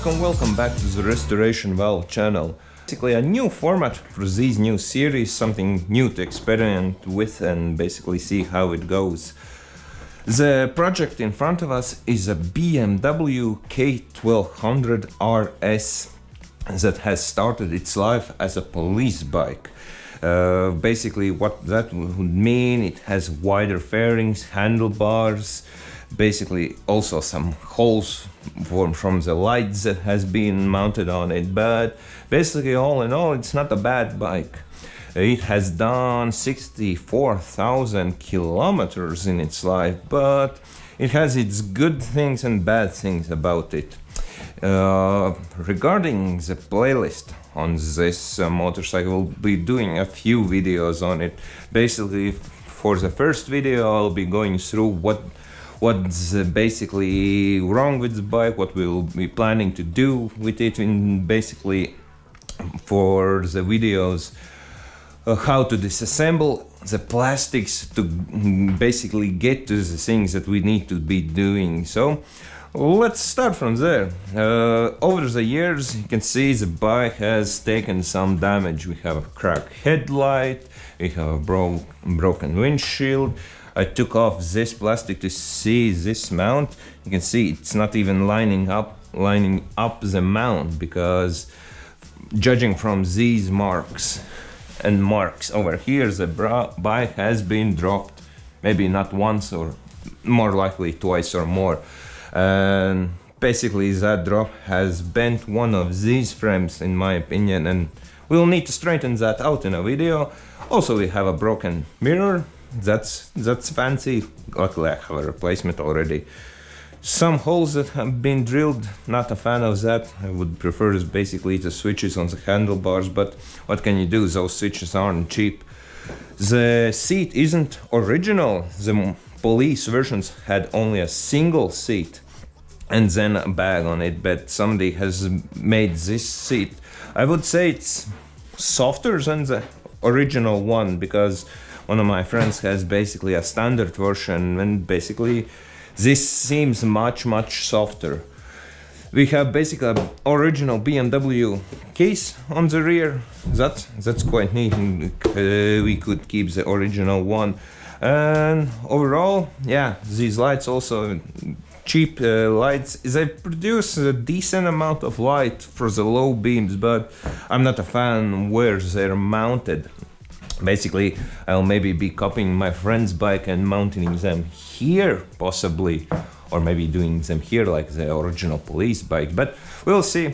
welcome back to the Restoration Valve channel. Basically a new format for this new series, something new to experiment with and basically see how it goes. The project in front of us is a BMW K1200RS that has started its life as a police bike. Basically what that would mean, it has wider fairings, handlebars, basically also some holes from the lights that has been mounted on it, but basically all in all it's not a bad bike. It has done 64,000 kilometers in its life, but it has its good things and bad things about it. Regarding the playlist on this motorcycle, we'll be doing a few videos on it. Basically for the first video I'll be going through what's basically wrong with the bike, what we'll be planning to do with it, and basically for the videos how to disassemble the plastics to basically get to the things that we need to be doing. So let's start from there. Over the years you can see the bike has taken some damage. We have a cracked headlight, we have a broken windshield. I took off this plastic to see this mount. You can see it's not even lining up the mount, because judging from these marks over here, the bike has been dropped, maybe not once, or more likely twice or more, and basically that drop has bent one of these frames in my opinion, and we'll need to straighten that out in a video. Also we have a broken mirror. That's fancy. Luckily I have a replacement already. Some holes that have been drilled, not a fan of that. I would prefer basically the switches on the handlebars, but what can you do, those switches aren't cheap. The seat isn't original. The police versions had only a single seat and then a bag on it, but somebody has made this seat, I would say it's softer than the original one, because one of my friends has basically a standard version, and basically this seems much softer. We have basically an original BMW case on the rear. That's quite neat. We could keep the original one, and overall, yeah, these lights also cheap lights. They produce a decent amount of light for the low beams, but I'm not a fan where they're mounted. Basically I'll maybe be copying my friend's bike and mounting them here possibly, or maybe doing them here like the original police bike, but we'll see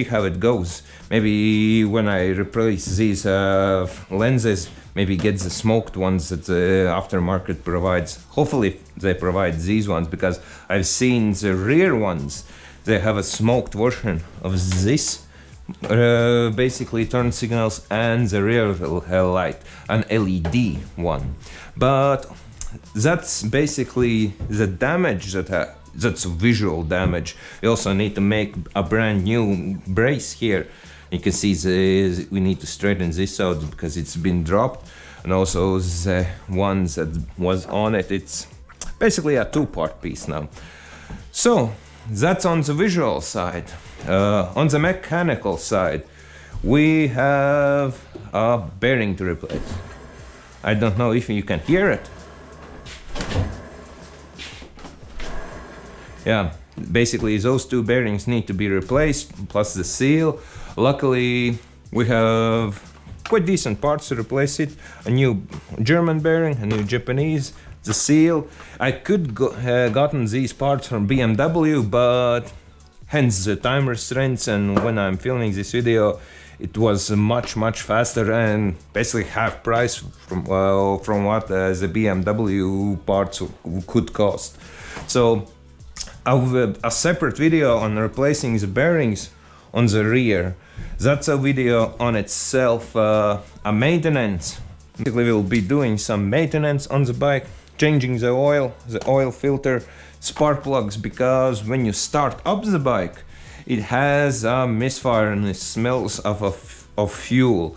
how it goes. Maybe when I replace these lenses, maybe get the smoked ones that the aftermarket provides. Hopefully they provide these ones, because I've seen the rear ones, they have a smoked version of this basically turn signals and the rear light, an LED one, but that's basically the damage that's visual damage. We also need to make a brand new brace here. You can see we need to straighten this out because it's been dropped, and also the one that was on it, it's basically a two-part piece now. So that's on the visual side. On the mechanical side, we have a bearing to replace. I don't know if you can hear it. Yeah, basically those two bearings need to be replaced, plus the seal. Luckily we have quite decent parts to replace it. A new German bearing, a new Japanese, the seal. I could gotten these parts from BMW, but hence the time restraints, and when I'm filming this video it was much faster and basically half price from what the BMW parts could cost. So I have a separate video on replacing the bearings on the rear. That's a video on itself. A maintenance. Basically we'll be doing some maintenance on the bike, changing the oil filter, spark plugs, because when you start up the bike it has a misfire and it smells of fuel.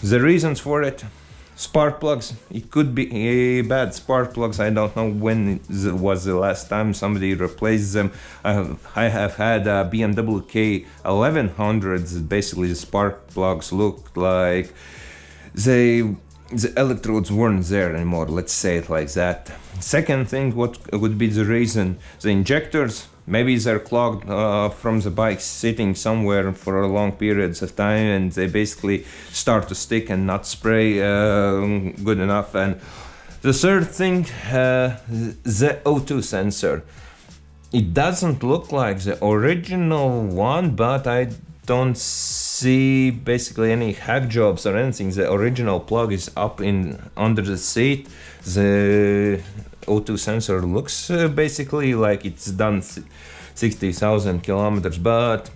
The reasons for it: Spark plugs, it could be bad spark plugs. I don't know when was the last time somebody replaced them. I have had a BMW K1200. Basically the spark plugs looked like the electrodes weren't there anymore, let's say it like that. Second thing, what would be the reason? The injectors, maybe they're clogged from the bike sitting somewhere for long periods of time, and they basically start to stick and not spray good enough. And the third thing, the O2 sensor. It doesn't look like the original one, but I don't see basically any hack jobs or anything. The original plug is up under the seat. The O2 sensor looks basically like it's done 60,000 kilometers, but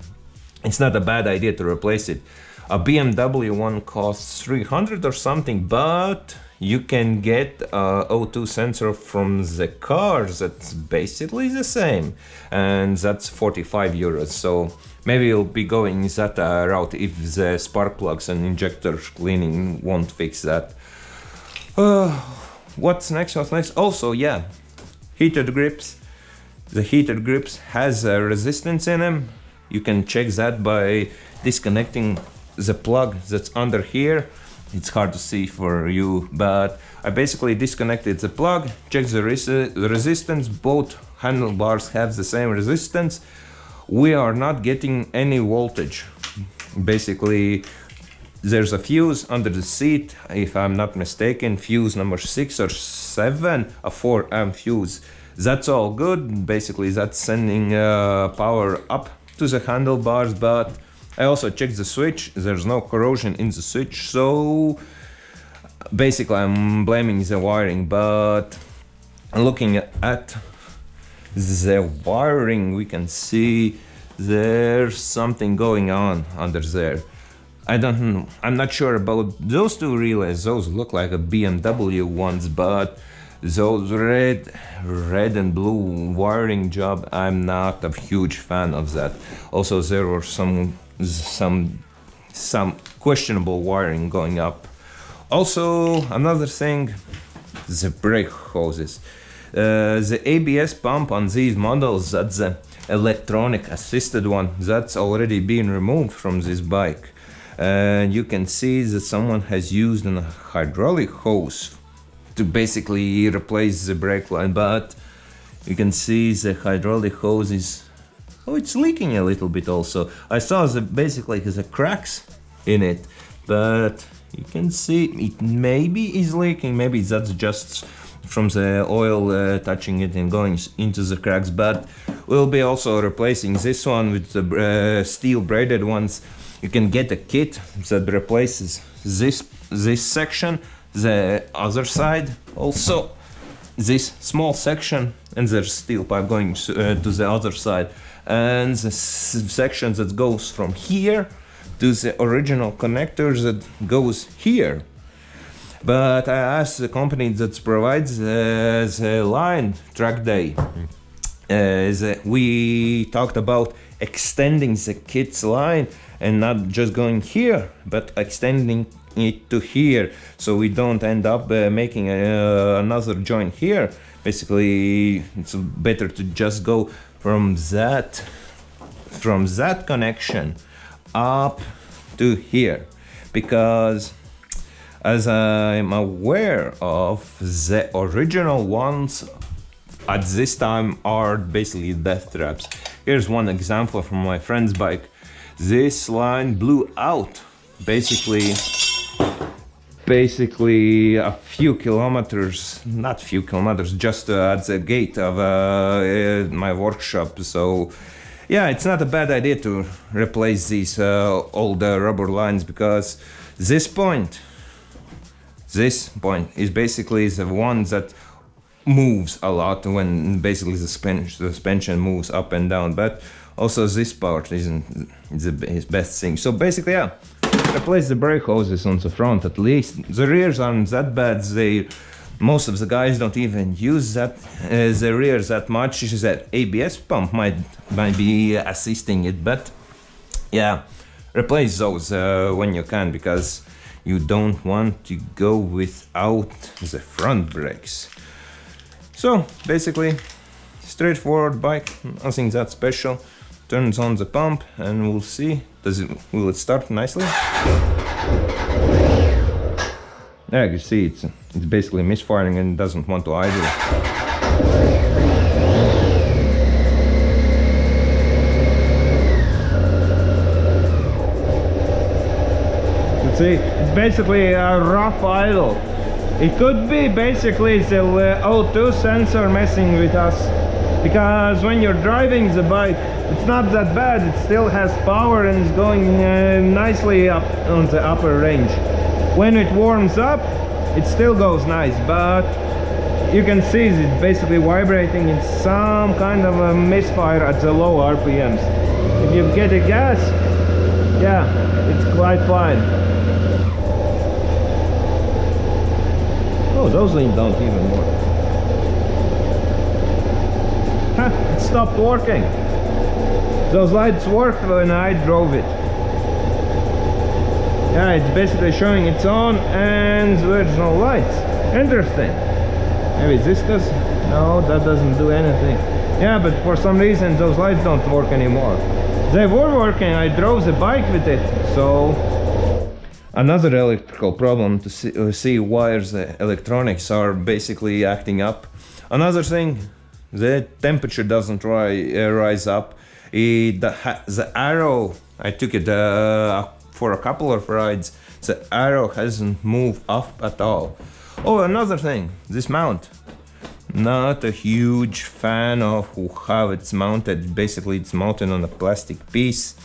it's not a bad idea to replace it. A BMW one costs 300 or something, but you can get a O2 sensor from the cars that's basically the same, and that's 45 euros. So maybe you'll be going that route if the spark plugs and injector cleaning won't fix that. What's next? Also, yeah, heated grips. The heated grips has a resistance in them. You can check that by disconnecting the plug that's under here. It's hard to see for you, but I basically disconnected the plug, checked the resistance. Both handlebars have the same resistance. We are not getting any voltage. Basically, there's a fuse under the seat, if I'm not mistaken, fuse number 6 or 7, a 4 amp fuse. That's all good. Basically, that's sending power up to the handlebars, but I also checked the switch. There's no corrosion in the switch, so basically I'm blaming the wiring. But looking at the wiring, we can see there's something going on under there. I'm not sure about those two relays. Those look like a BMW ones, but those red and blue wiring job, I'm not a huge fan of that. Also, there were some questionable wiring going up. Also, another thing, the brake hoses. The ABS pump on these models, that's the electronic assisted one, that's already been removed from this bike. And you can see that someone has used a hydraulic hose to basically replace the brake line, but you can see the hydraulic hose is, it's leaking a little bit also. I saw basically the cracks in it, but you can see it maybe is leaking. Maybe that's just from the oil touching it and going into the cracks, but we'll be also replacing this one with the steel braided ones. You can get a kit that replaces this section, the other side, also this small section, and there's steel pipe going to the other side, and the section that goes from here to the original connector that goes here. But I asked the company that provides the line track day. We talked about extending the kit's line and not just going here, but extending it to here, so we don't end up making another joint here. Basically, it's better to just go from that connection up to here, because as I'm aware of, the original ones at this time are basically death traps. Here's one example from my friend's bike. This line blew out basically a few kilometers, not few kilometers, just at the gate of my workshop. So yeah, it's not a bad idea to replace these old rubber lines, because this point is basically the one that moves a lot when basically the suspension moves up and down, but also this part isn't the best thing. So basically, yeah, replace the brake hoses on the front at least. The rears aren't that bad. Most of the guys don't even use the rears that much. That ABS pump might be assisting it, but yeah, replace those when you can, because you don't want to go without the front brakes. So basically, straightforward bike, nothing that special. Turns on the pump and we'll see. Will it start nicely? Yeah, you see it's basically misfiring and doesn't want to idle. You see, it's basically a rough idle. It could be basically the O2 sensor messing with us, because when you're driving the bike, it's not that bad. It still has power and is going nicely up on the upper range. When it warms up, it still goes nice, but you can see it's basically vibrating in some kind of a misfire at the low RPMs. If you get a gas, yeah, it's quite fine. Oh, those things don't even work. It stopped working. Those lights worked when I drove it. Yeah, it's basically showing it's on and there's no lights. Interesting. Maybe this does? No, that doesn't do anything. Yeah, but for some reason those lights don't work anymore. They were working, I drove the bike with it, so... Another electrical problem to see why the electronics are basically acting up. Another thing, the temperature doesn't rise up. The arrow, I took it for a couple of rides, the arrow hasn't moved up at all. Oh, another thing, this mount. Not a huge fan of how it's mounted. Basically, it's mounted on a plastic piece.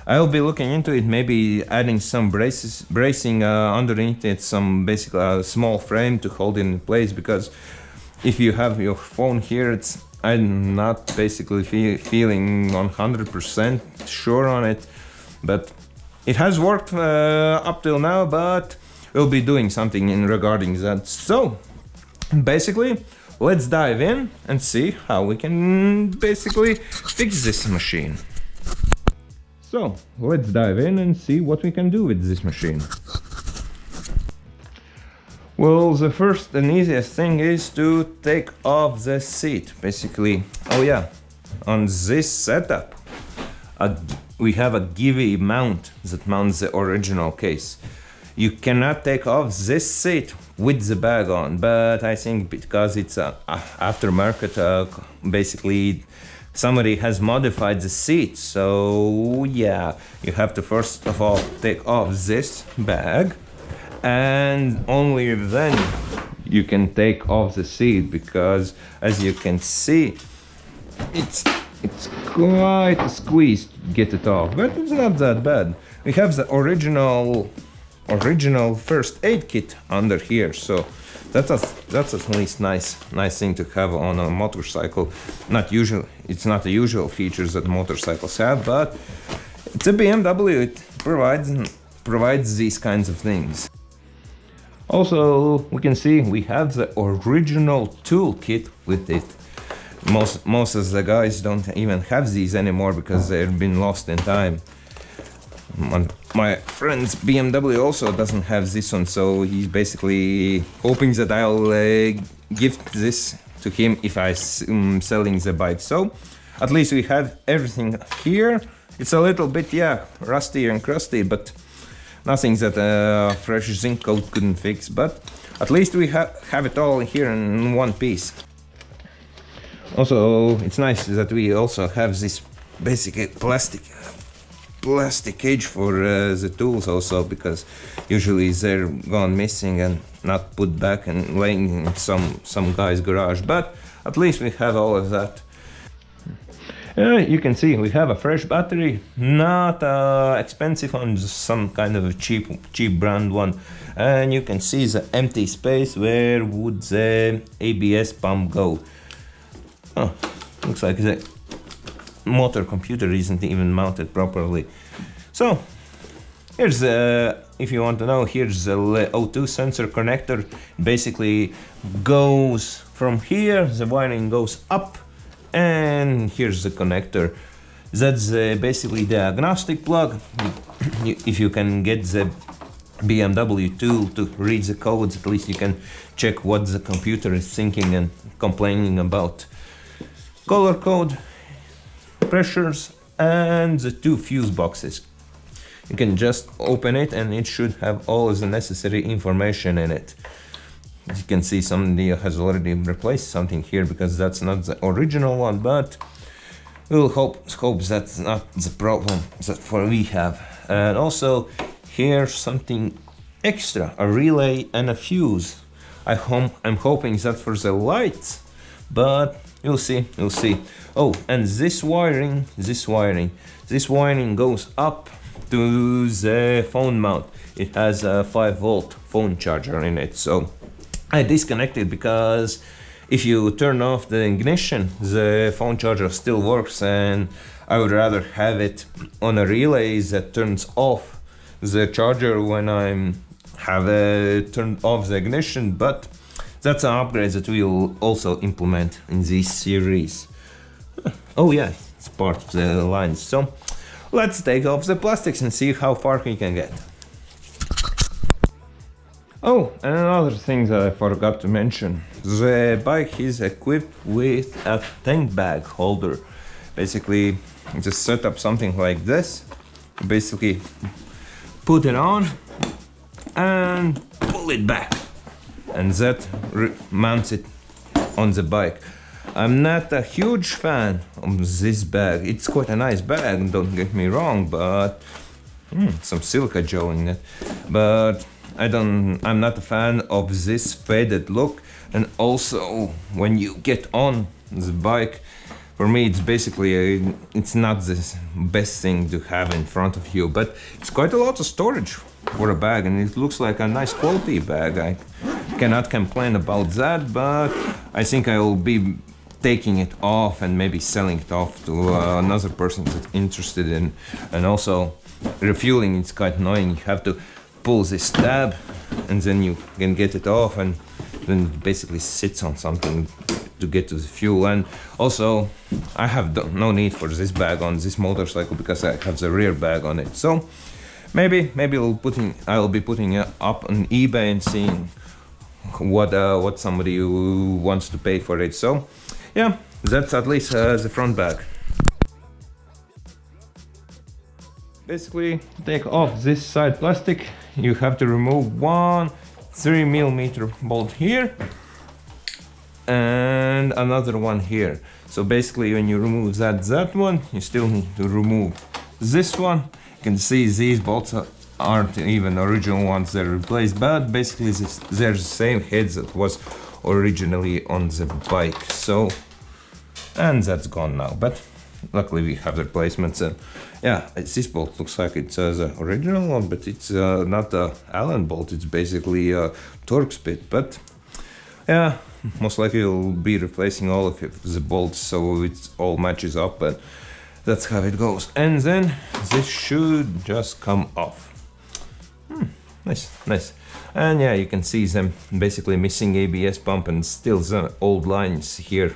I'll be looking into it, maybe adding some bracing underneath it, some basically a small frame to hold it in place, because if you have your phone here, I'm not basically feeling 100% sure on it, but it has worked up till now, but we'll be doing something regarding that. So basically, let's dive in and see how we can basically fix this machine. So let's dive in and see what we can do with this machine. Well, the first and easiest thing is to take off the seat. Basically, oh yeah, on this setup we have a giveaway mount that mounts the original case. You cannot take off this seat with the bag on, but I think because it's a aftermarket, basically somebody has modified the seat, so yeah, you have to first of all take off this bag, and only then you can take off the seat, because as you can see, it's quite a squeeze to get it off, but it's not that bad. We have the original first aid kit under here, so that's at least nice thing to have on a motorcycle. It's not the usual features that motorcycles have, but it's a BMW. It provides these kinds of things. Also, we can see we have the original tool kit with it. Most of the guys don't even have these anymore because they've been lost in time. My friend's BMW also doesn't have this one, so he's basically hoping that I'll gift this to him if I'm selling the bike. So at least we have everything here. It's a little bit, yeah, rusty and crusty, but nothing that a fresh zinc coat couldn't fix. But at least we have it all here in one piece. Also, it's nice that we also have this basic plastic cage for the tools also, because usually they're gone missing and not put back and laying in some guy's garage, but at least we have all of that. You can see we have a fresh battery, not expensive one, just some kind of a cheap brand one, and you can see the empty space. Where would the ABS pump go? Oh, looks like the motor computer isn't even mounted properly. So here's if you want to know, here's the O2 sensor connector. Basically goes from here, the wiring goes up, and here's the connector. That's basically the diagnostic plug. If you can get the BMW tool to read the codes. At least you can check what the computer is thinking and complaining about. Color code, pressures, and the 2 fuse boxes. You can just open it and it should have all the necessary information in it. As you can see, somebody has already replaced something here because that's not the original one, but we'll hope that's not the problem that we have. And also here's something extra, a relay and a fuse. I'm hoping that for the lights, but you'll see. Oh, and this wiring goes up to the phone mount. It has a 5-volt phone charger in it, so I disconnected because if you turn off the ignition, the phone charger still works, and I would rather have it on a relay that turns off the charger when I'm turned off the ignition. But that's an upgrade that we'll also implement in this series. Oh yeah, it's part of the line. So let's take off the plastics and see how far we can get. Oh, and another thing that I forgot to mention. The bike is equipped with a tank bag holder. Basically, just set up something like this. Basically, put it on and pull it back. And that mounts it on the bike. I'm not a huge fan of this bag. It's quite a nice bag, don't get me wrong, but some silica gel in it. But I'm not a fan of this faded look. And also, when you get on the bike, for me it's basically it's not the best thing to have in front of you, but it's quite a lot of storage for a bag, and it looks like a nice quality bag. I cannot complain about that, but I think I will be taking it off and maybe selling it off to another person that's interested in. And also, refueling, it's quite annoying. You have to pull this tab and then you can get it off, and then it basically sits on something to get to the fuel. And also, I have no need for this bag on this motorcycle because I have the rear bag on it. So maybe I'll be putting it up on eBay and seeing what somebody who wants to pay for it. So yeah, that's at least the front bag. Basically, take off this side plastic. You have to remove one 3mm bolt here and another one here. So basically, when you remove that one, you still need to remove this one. You can see these bolts aren't even original ones, they're replaced, but basically they're the same heads that was originally on the bike. So, and that's gone now, but luckily we have the replacements. And yeah, this bolt looks like it's the original one, but it's not a Allen bolt, it's basically a Torx bit. But yeah, most likely we'll be replacing all of the bolts so it all matches up, and that's how it goes. And then this should just come off. Nice. And yeah, you can see them basically missing ABS pump and still the old lines here,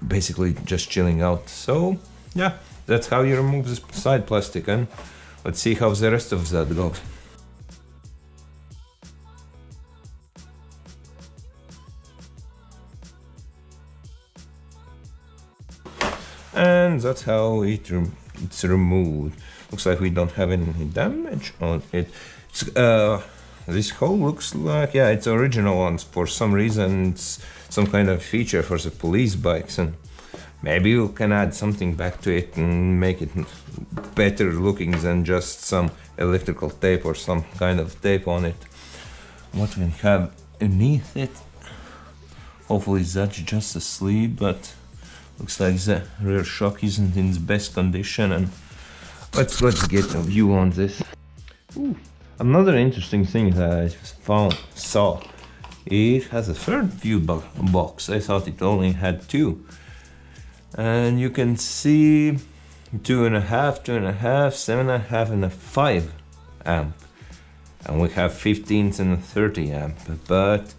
basically just chilling out. So yeah, that's how you remove this side plastic, and let's see how the rest of that goes. And that's how it's removed. Looks like we don't have any damage on it. This hole looks like, yeah, it's original one. For some reason, it's some kind of feature for the police bikes, and maybe you can add something back to it and make it better looking than just some electrical tape or some kind of tape on it. What we have beneath it, hopefully that's just a sleeve, but looks like the rear shock isn't in the best condition. And let's get a view on this. Ooh. Another interesting thing that I saw, it has a third view box. I thought it only had two. And you can see 2.5, 7.5 and a 5 amp. And we have 15 and a 30 amp, but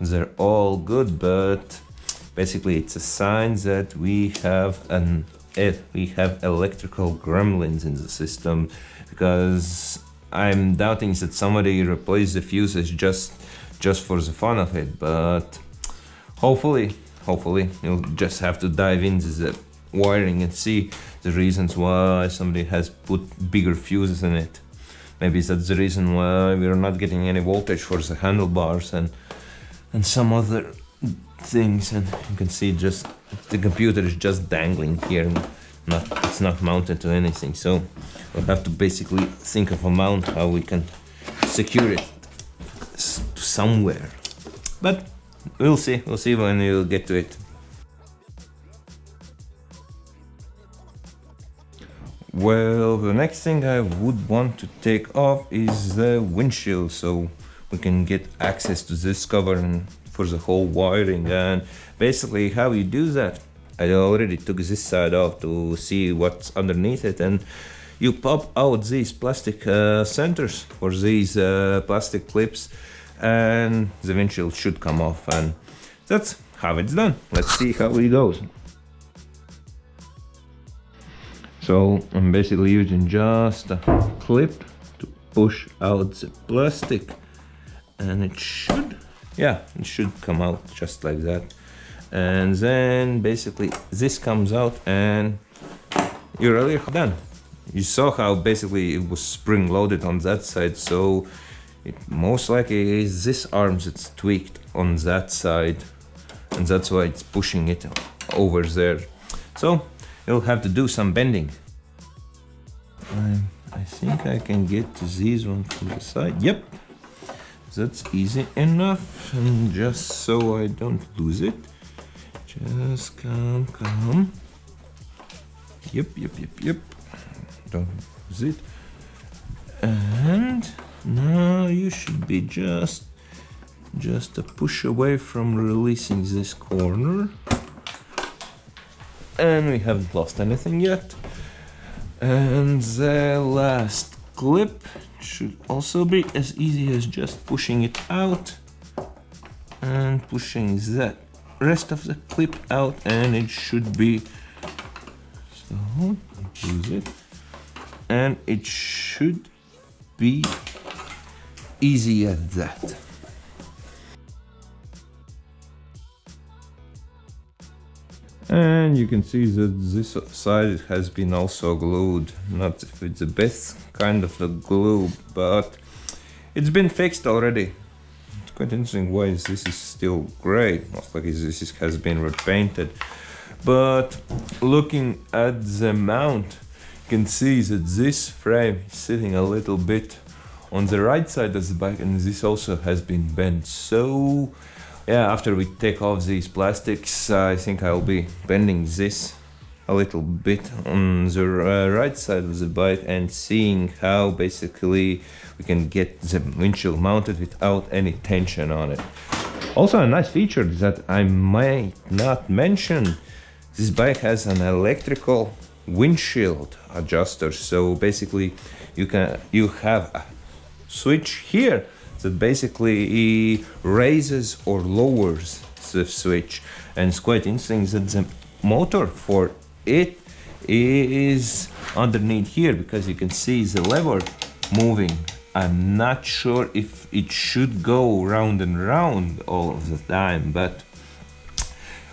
they're all good, but basically it's a sign that we have electrical gremlins in the system, because I'm doubting that somebody replaced the fuses just for the fun of it, but hopefully you'll just have to dive into the wiring and see the reasons why somebody has put bigger fuses in it. Maybe that's the reason why we're not getting any voltage for the handlebars and some other things. And you can see just the computer is just dangling here, it's not mounted to anything. So we'll have to basically think of a mount how we can secure it somewhere. But we'll see when we'll get to it. Well, the next thing I would want to take off is the windshield, so we can get access to this cover and for the whole wiring. And basically how you do that, I already took this side off to see what's underneath it, and you pop out these plastic centers for these plastic clips, and the windshield should come off, and that's how it's done. Let's see how it goes. So I'm basically using just a clip to push out the plastic, and it should come out just like that. And then basically this comes out and you're really done. You saw how basically it was spring loaded on that side, so it most likely is this arm that's tweaked on that side, and that's why it's pushing it over there. So you'll have to do some bending. I think I can get to these ones from the side. Yep, that's easy enough. And just so I don't lose it, just come. Yep. Don't lose it. And now you should be just a push away from releasing this corner. And we haven't lost anything yet. And the last clip should also be as easy as just pushing it out and pushing that rest of the clip out, and it should be, so use it, and it should be easy as that. And you can see that this side has been also glued. Not if it's the best kind of the glue, but it's been fixed already. It's quite interesting why this is still gray. Most likely this has been repainted. But looking at the mount, you can see that this frame is sitting a little bit on the right side of the bike, and this also has been bent. So yeah, after we take off these plastics, I think I'll be bending this a little bit on the right side of the bike and seeing how basically we can get the windshield mounted without any tension on it. Also a nice feature that I might not mention, this bike has an electrical windshield adjuster. So basically you have a switch here that basically raises or lowers the switch, and it's quite interesting that the motor for it is underneath here, because you can see the lever moving. I'm not sure if it should go round and round all of the time, but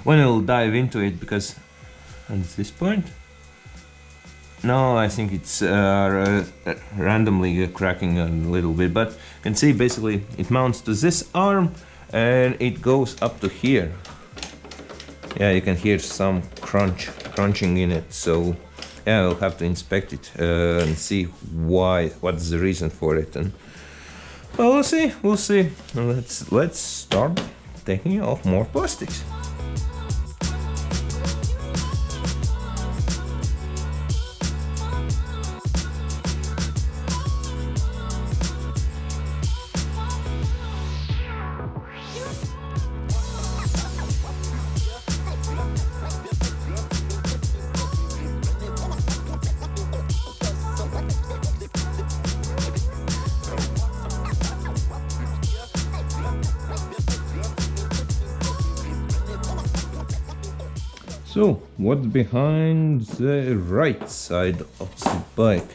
when we'll dive into it, because at this point, no, I think it's randomly cracking a little bit, but you can see basically it mounts to this arm and it goes up to here. Yeah, you can hear some crunching in it, so yeah, I'll have to inspect it and see what's the reason for it. And well, we'll see. Let's start taking off more plastics. So, what's behind the right side of the bike?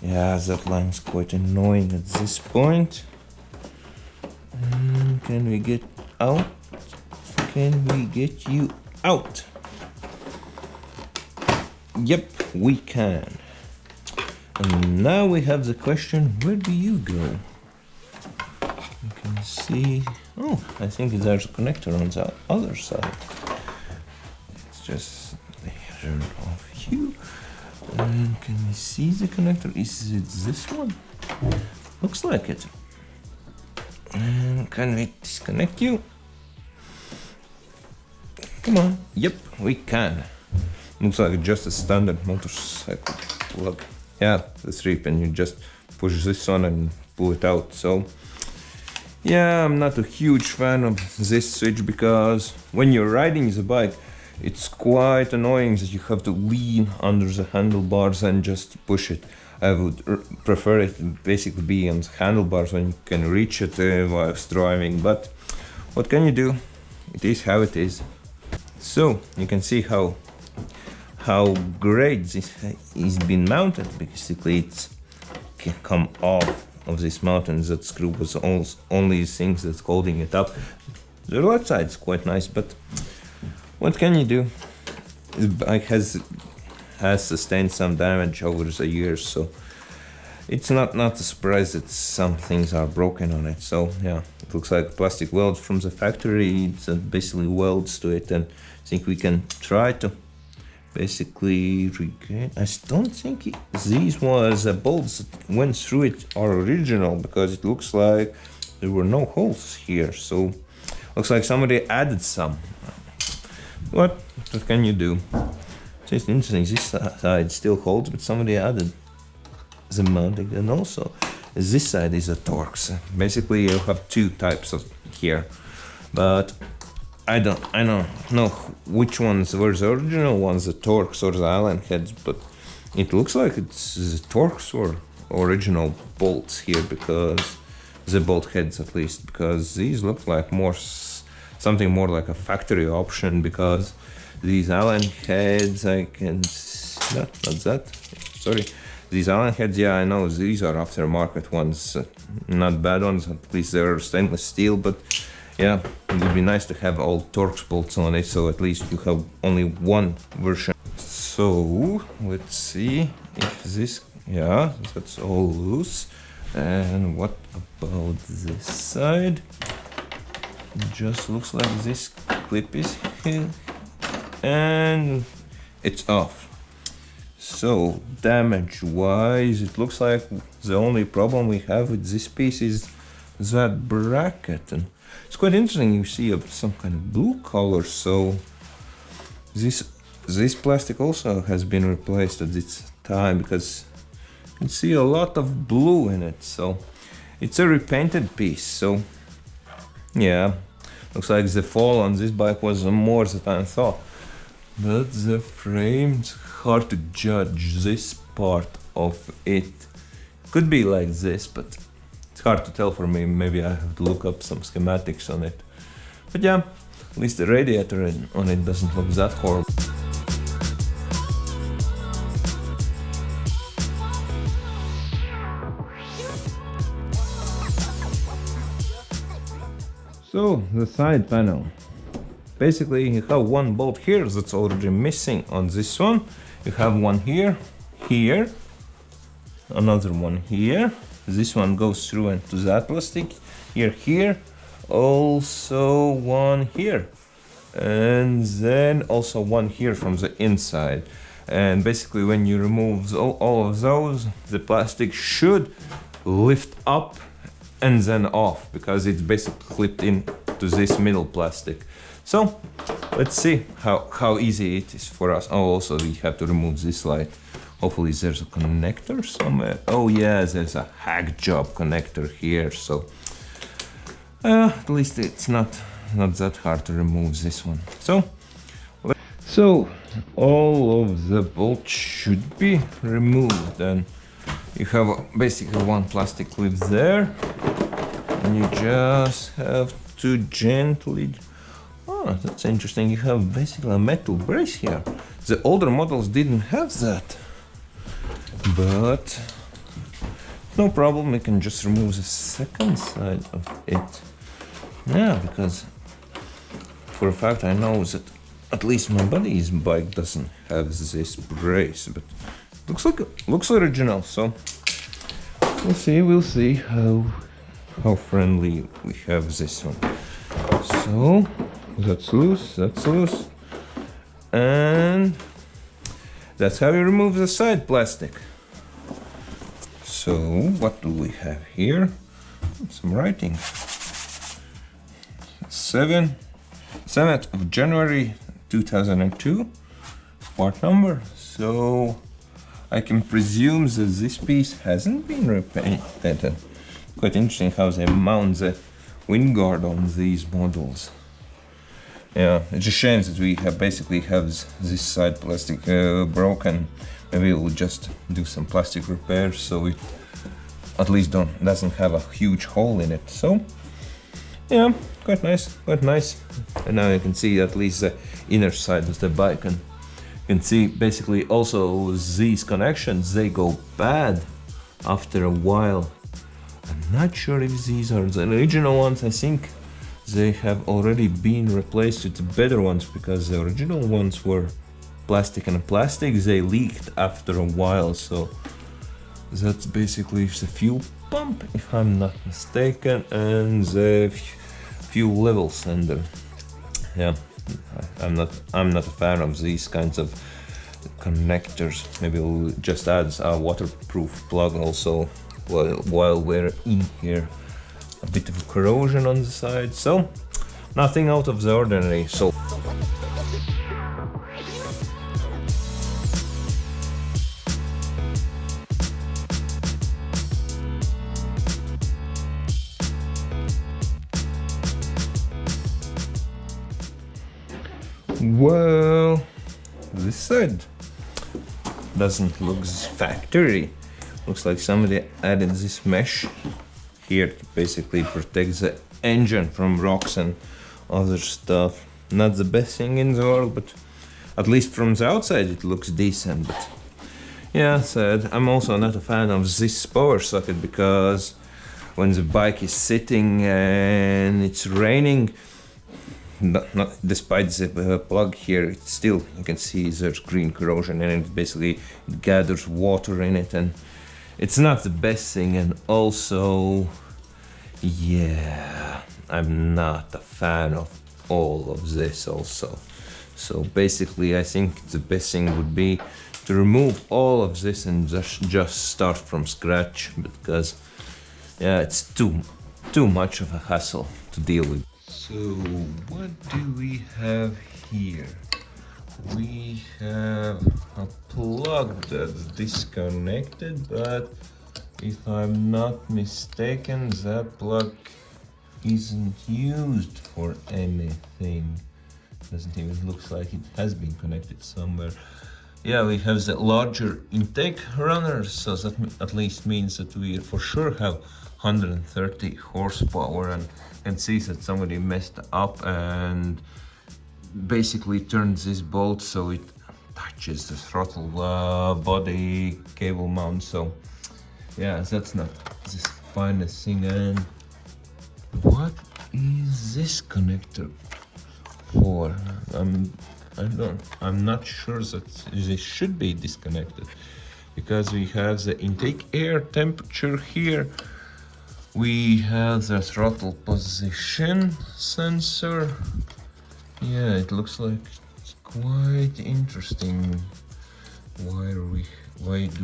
Yeah, that line's quite annoying at this point. Can we get out? Can we get you out? Yep, we can. And now we have the question, where do you go? You can see, oh, I think there's a connector on the other side. It's just there of you. And can we see the connector? Is it this one? Looks like it. And can we disconnect you? Come on. Yep, we can. Looks like just a standard motorcycle plug. Yeah, the 3-pin. You just push this on and pull it out. So, yeah, I'm not a huge fan of this switch because when you're riding the bike, it's quite annoying that you have to lean under the handlebars and just push it. I would prefer it to basically be on the handlebars when you can reach it while driving, but what can you do? It is how it is. So you can see how great this is been mounted. Basically, it can come off of this mountain. That screw was only things that's holding it up. The right side is quite nice, but what can you do? The bike has sustained some damage over the years, so it's not a surprise that some things are broken on it. So yeah, it looks like plastic weld from the factory. It's basically welds to it, and I think we can try to basically regain. I don't think these was bolts that went through it are original, because it looks like there were no holes here. So looks like somebody added some. What can you do? It's interesting, this side still holds, but somebody added the mounting, and also this side is a Torx. Basically, you have two types of here, but I don't know which ones were the original ones, the Torx or the Allen heads, but it looks like it's the Torx or original bolts here, because the bolt heads at least, because these look like something more like a factory option, because these Allen heads, I can not that, sorry, these Allen heads, yeah, I know these are aftermarket ones, not bad ones, at least they're stainless steel, but yeah, it would be nice to have all Torx bolts on it, so at least you have only one version. So let's see if this, yeah, that's all loose. And what about this side? It just looks like this clip is here and it's off. So damage wise, it looks like the only problem we have with this piece is that bracket, and it's quite interesting. You see some kind of blue color, so this plastic also has been replaced at this time, because you can see a lot of blue in it. So it's a repainted piece. So yeah, looks like the fall on this bike was more than I thought. But the frame's hard to judge this part of it. Could be like this, but it's hard to tell for me. Maybe I have to look up some schematics on it. But yeah, at least the radiator on it doesn't look that horrible. So the side panel. Basically, you have one bolt here that's already missing on this one. You have one here, here, another one here. This one goes through into that plastic. Here, also one here, and then also one here from the inside. And basically, when you remove all of those, the plastic should lift up and then off, because it's basically clipped in to this middle plastic. So let's see how easy it is for us. Oh, also we have to remove this light. Hopefully there's a connector somewhere. Oh yeah, there's a hack job connector here. So at least it's not that hard to remove this one. So all of the bolts should be removed, and you have basically one plastic clip there, and you just have to gently. Oh, that's interesting. You have basically a metal brace here. The older models didn't have that, but no problem, we can just remove the second side of it. Yeah, because for a fact I know that at least my buddy's bike doesn't have this brace, but looks original, so we'll see how friendly we have this one. So that's loose, and that's how you remove the side plastic. So what do we have here? Some writing. 7th of January 2002, part number. So I can presume that this piece hasn't been repainted. Quite interesting how they mount the wind guard on these models. Yeah, it's a shame that we basically have this side plastic broken. Maybe we'll just do some plastic repairs so it at least doesn't have a huge hole in it. So yeah, quite nice. And now you can see at least the inner side of the bike, and you can see basically also these connections, they go bad after a while. I'm not sure if these are the original ones. I think they have already been replaced with better ones, because the original ones were plastic, and plastic they leaked after a while. So that's basically the fuel pump, if I'm not mistaken, and the fuel level sender. Yeah, I'm not a fan of these kinds of connectors. Maybe we'll just add a waterproof plug also while we're in here. A bit of corrosion on the side, so nothing out of the ordinary. So well, this side doesn't look factory. Looks like somebody added this mesh here to basically protect the engine from rocks and other stuff. Not the best thing in the world, but at least from the outside it looks decent. But yeah, sad. I'm also not a fan of this power socket, because when the bike is sitting and it's raining, not despite the plug here, it's still, you can see there's green corrosion, and it basically gathers water in it, and it's not the best thing. And also, yeah, I'm not a fan of all of this also. So basically I think the best thing would be to remove all of this and just start from scratch, because yeah, it's too much of a hassle to deal with. So what do we have here? We have a plug that's disconnected, but if I'm not mistaken, that plug isn't used for anything. Doesn't even look like it has been connected somewhere. Yeah, we have the larger intake runner, so that at least means that we for sure have 130 horsepower, and can see that somebody messed up and basically turned this bolt so it touches the throttle body cable mount. So yeah, that's not the finest thing. And what is this connector for? I'm not sure that this should be disconnected, because we have the intake air temperature here. We have the throttle position sensor. Yeah, it looks like it's quite interesting. Why do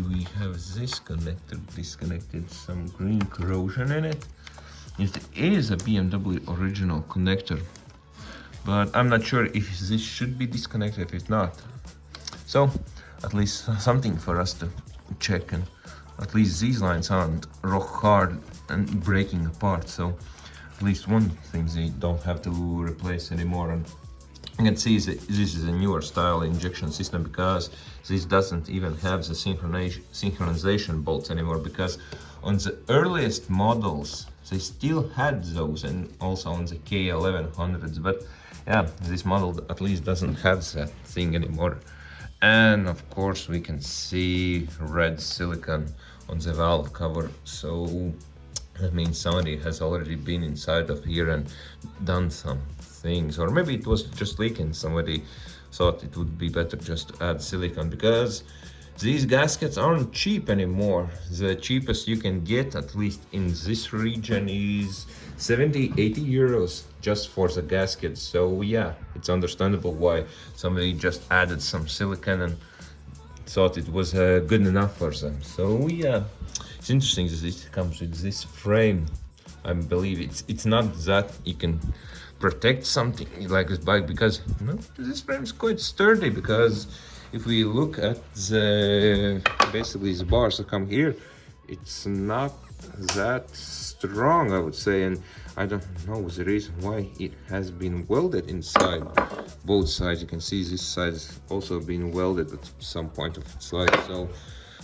we have this connector disconnected? Some green corrosion in it. It is a BMW original connector, but I'm not sure if this should be disconnected, if not. So at least something for us to check, and at least these lines aren't rock hard and breaking apart, so at least one thing they don't have to replace anymore. And you can see that this is a newer style injection system, because this doesn't even have the synchronization bolts anymore, because on the earliest models they still had those, and also on the K1200s, but yeah, this model at least doesn't have that thing anymore. And of course we can see red silicone on the valve cover. So that means somebody has already been inside of here and done some things, or maybe it was just leaking. Somebody thought it would be better just to add silicone, because these gaskets aren't cheap anymore. The cheapest you can get, at least in this region, is 70-80 euros just for the gasket. So yeah, it's understandable why somebody just added some silicone and thought it was good enough for them. So yeah, it's interesting that this comes with this frame. I believe it's not that you can protect something like this bike, because this frame is quite sturdy. Because if we look at the basically the bars that come here, it's not that strong, I would say, and I don't know the reason why it has been welded inside. Both sides, you can see this side has also been welded at some point of its life. So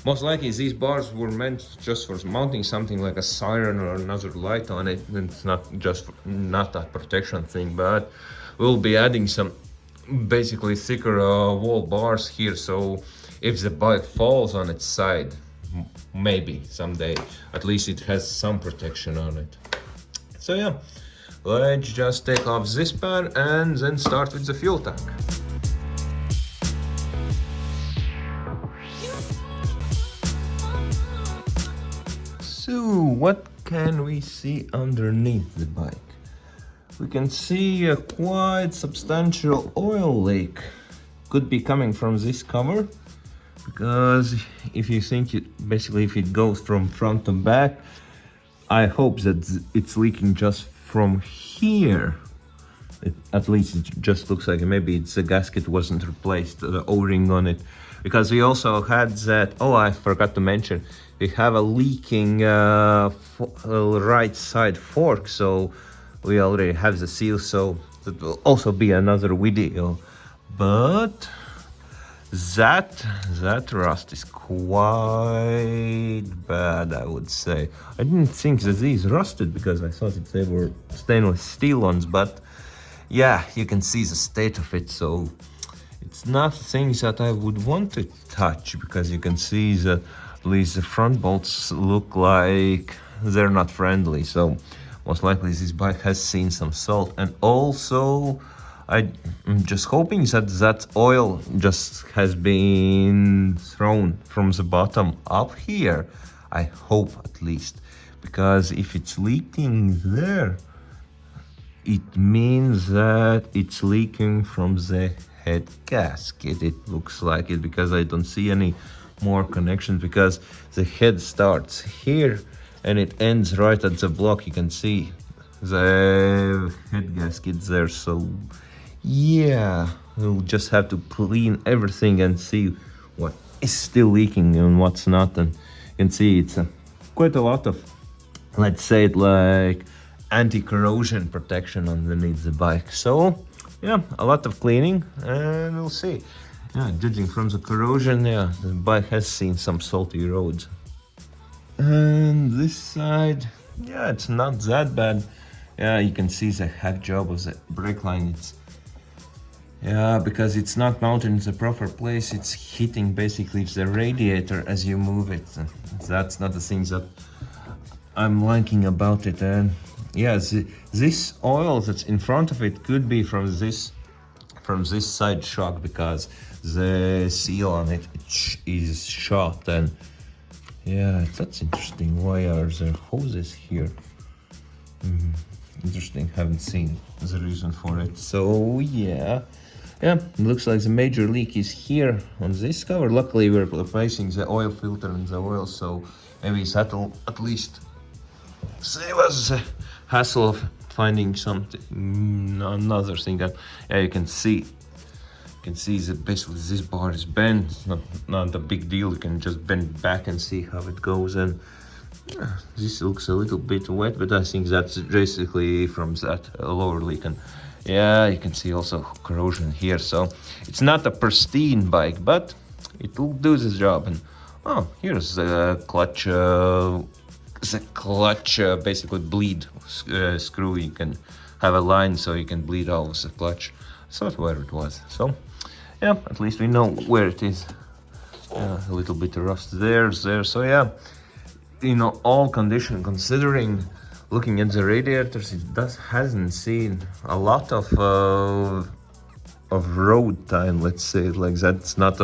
most likely these bars were meant just for mounting something like a siren or another light on it, and it's not a protection thing. But we'll be adding some basically thicker wall bars here, so if the bike falls on its side, maybe someday, at least it has some protection on it. So yeah, let's just take off this pad and then start with the fuel tank. So what can we see underneath the bike? We can see a quite substantial oil leak. Could be coming from this cover, because if you think basically if it goes from front to back, I hope that it's leaking just from here. At least it just looks like maybe the gasket wasn't replaced, the O-ring on it. Because we also had that, oh, I forgot to mention, we have a leaking right side fork, so we already have the seal, so that will also be another video. But that rust is quite bad, I would say. I didn't think that these rusted, because I thought that they were stainless steel ones, but yeah, you can see the state of it. So it's not things that I would want to touch, because you can see that at least the front bolts look like they're not friendly. So most likely this bike has seen some salt. And also I'm just hoping that that oil just has been thrown from the bottom up here. I hope, at least, because if it's leaking there, it means that it's leaking from the head gasket. It looks like it, because I don't see any more connections, because the head starts here and it ends right at the block. You can see the head gasket there. So yeah, we'll just have to clean everything and see what is still leaking and what's not. And you can see it's quite a lot of, let's say it like, anti-corrosion protection underneath the bike. So yeah, a lot of cleaning, and we'll see. Yeah, judging from the corrosion, yeah, the bike has seen some salty roads. And this side, yeah, it's not that bad. Yeah, you can see the hack job of the brake line. It's, yeah, because it's not mounted in the proper place, it's hitting basically the radiator as you move it. That's not the things that I'm liking about it. And yeah, this oil that's in front of it could be from this side shock, because the seal on it is shot. And yeah, that's interesting. Why are there hoses here? Interesting, haven't seen the reason for it. So yeah, it looks like the major leak is here on this cover. Luckily we're replacing the oil filter and the oil, so maybe that'll at least save us the hassle of finding something, another thing. That yeah, you can see that basically this bar is bent. It's not a big deal. You can just bend it back and see how it goes. And this looks a little bit wet, but I think that's basically from that lower leak. And yeah, you can see also corrosion here. So it's not a pristine bike, but it will do the job. And oh, here's the clutch. Basically bleed screw. You can have a line so you can bleed out the clutch. I thought where it was. So yeah, at least we know where it is. A little bit of rust there. So yeah, in all condition, considering looking at the radiators, it hasn't seen a lot of road time, let's say it like that. It's not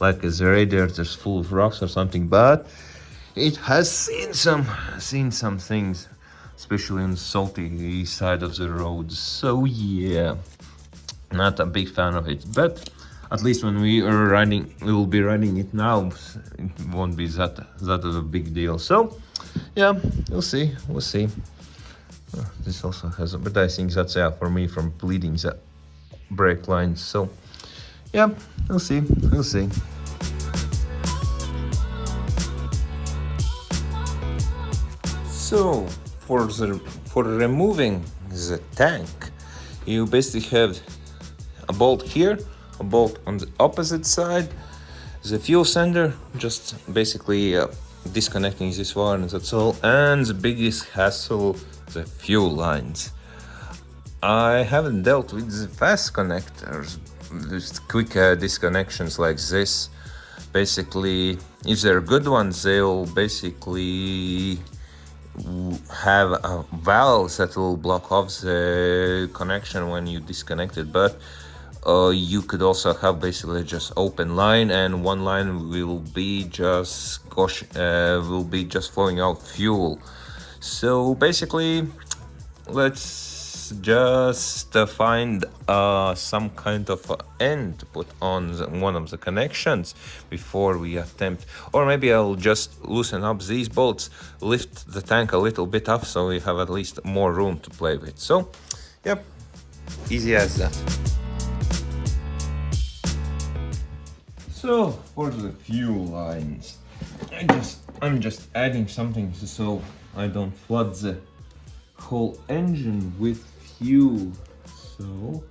like the radiators full of rocks or something, but it has seen some things, especially on the salty side of the road. So yeah, not a big fan of it, but at least when we will be riding it now, it won't be that of a big deal. So yeah, we'll see. This also has but I think that's for me from bleeding the brake lines. So yeah, we'll see. So for removing the tank, you basically have a bolt here, a bolt on the opposite side, the fuel sender, just basically disconnecting this wire, and that's all. And the biggest hassle, the fuel lines. I haven't dealt with the fast connectors, just quick disconnections like this. Basically, if they're good ones, they'll basically have a valve that will block off the connection when you disconnect it, but you could also have basically just open line, and one line will be just flowing out fuel. So basically, let's just find some kind of end to put on one of the connections before we attempt, or maybe I'll just loosen up these bolts, lift the tank a little bit up so we have at least more room to play with. So yep, easy as that. So for the fuel lines, I'm just adding something so I don't flood the whole engine with fuel. So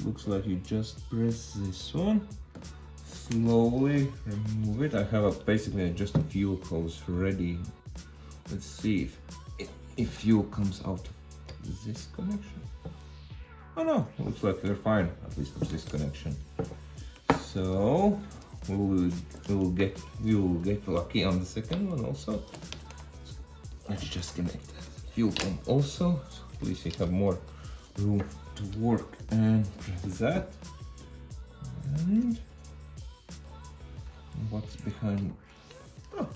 looks like you just press this one, slowly remove it. I have basically just a fuel hose ready. Let's see if fuel comes out of this connection. Oh no, looks like we're fine, at least with this connection. So we will get lucky on the second one also. Let's just connect the fuel pump also, so at least we have more room to work, and press that. And what's behind? Oh,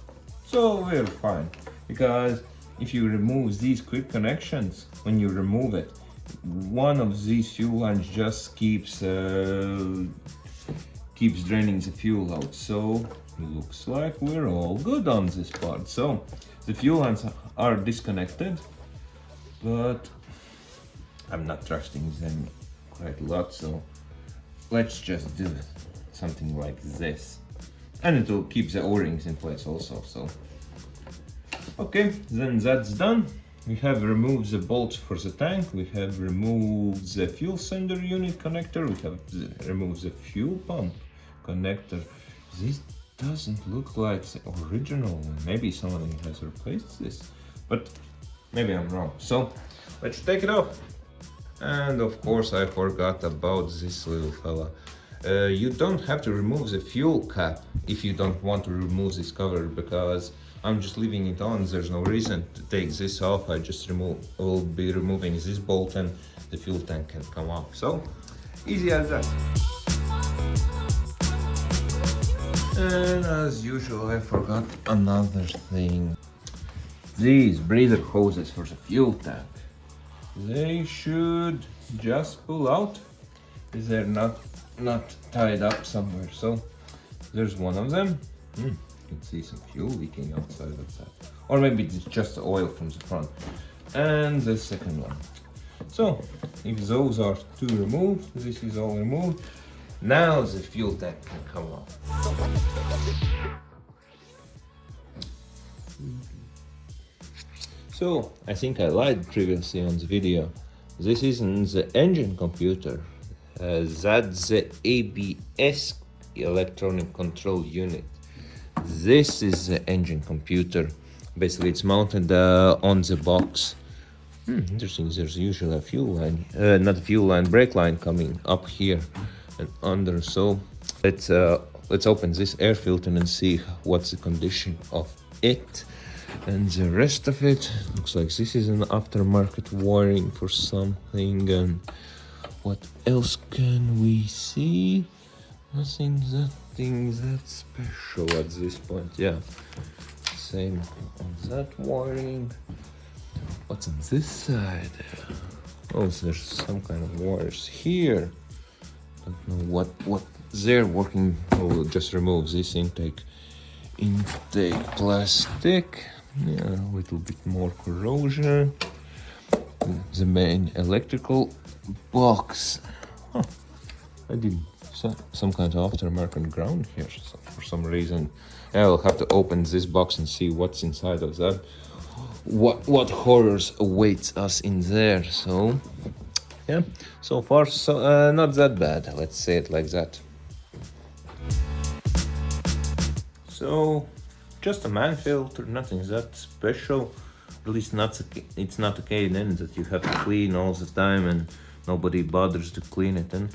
so we're fine, because if you remove these quick connections, when you remove it, one of these fuel lines just keeps draining the fuel out. So looks like we're all good on this part. So the fuel lines are disconnected, but I'm not trusting them quite a lot, so let's just do something like this, and it will keep the O-rings in place also. So okay, then that's done. We have removed the bolts for the tank, we have removed the fuel sender unit connector, we have removed the fuel pump connector. This doesn't look like the original. Maybe someone has replaced this, but maybe I'm wrong. So let's take it off. And of course I forgot about this little fella. You don't have to remove the fuel cap if you don't want to remove this cover, because I'm just leaving it on. There's no reason to take this off. I just will be removing this bolt and the fuel tank can come off. So easy as that. And as usual, I forgot another thing. These breather hoses for the fuel tank, they should just pull out if they're not tied up somewhere. So there's one of them. You can see some fuel leaking outside of that, or maybe it's just oil from the front. And the second one. So if those are two removed, this is all removed, now the fuel tank can come off. So I think I lied previously on the video. This isn't the engine computer, that's the ABS electronic control unit. This is the engine computer. Basically it's mounted on the box. Interesting, there's usually a fuel line, not a fuel line, brake line coming up here and under. So let's open this air filter and see what's the condition of it. And the rest of it looks like this is an aftermarket wiring for something. And what else can we see? Nothing that special at this point. Yeah, same on that wiring. What's on this side? Oh, there's some kind of wires here. Don't know what they're working. Oh, we'll just remove this intake plastic. Yeah, a little bit more corrosion. The main electrical box. Huh. I did some kind of aftermarket ground here for some reason. Yeah, I'll have to open this box and see what's inside of that. What horrors awaits us in there. So yeah, so far so not that bad, let's say it like that. So just a man filter, nothing that special. At least it's not a K10 that you have to clean all the time and nobody bothers to clean it, and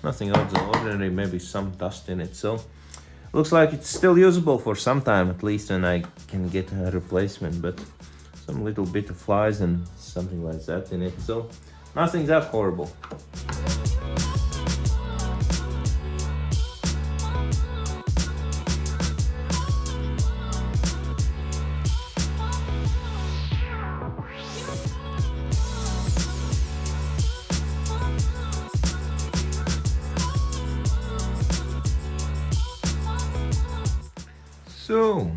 nothing out of the ordinary, maybe some dust in it. So looks like it's still usable for some time at least, and I can get a replacement, but some little bit of flies and something like that in it, so nothing that horrible. So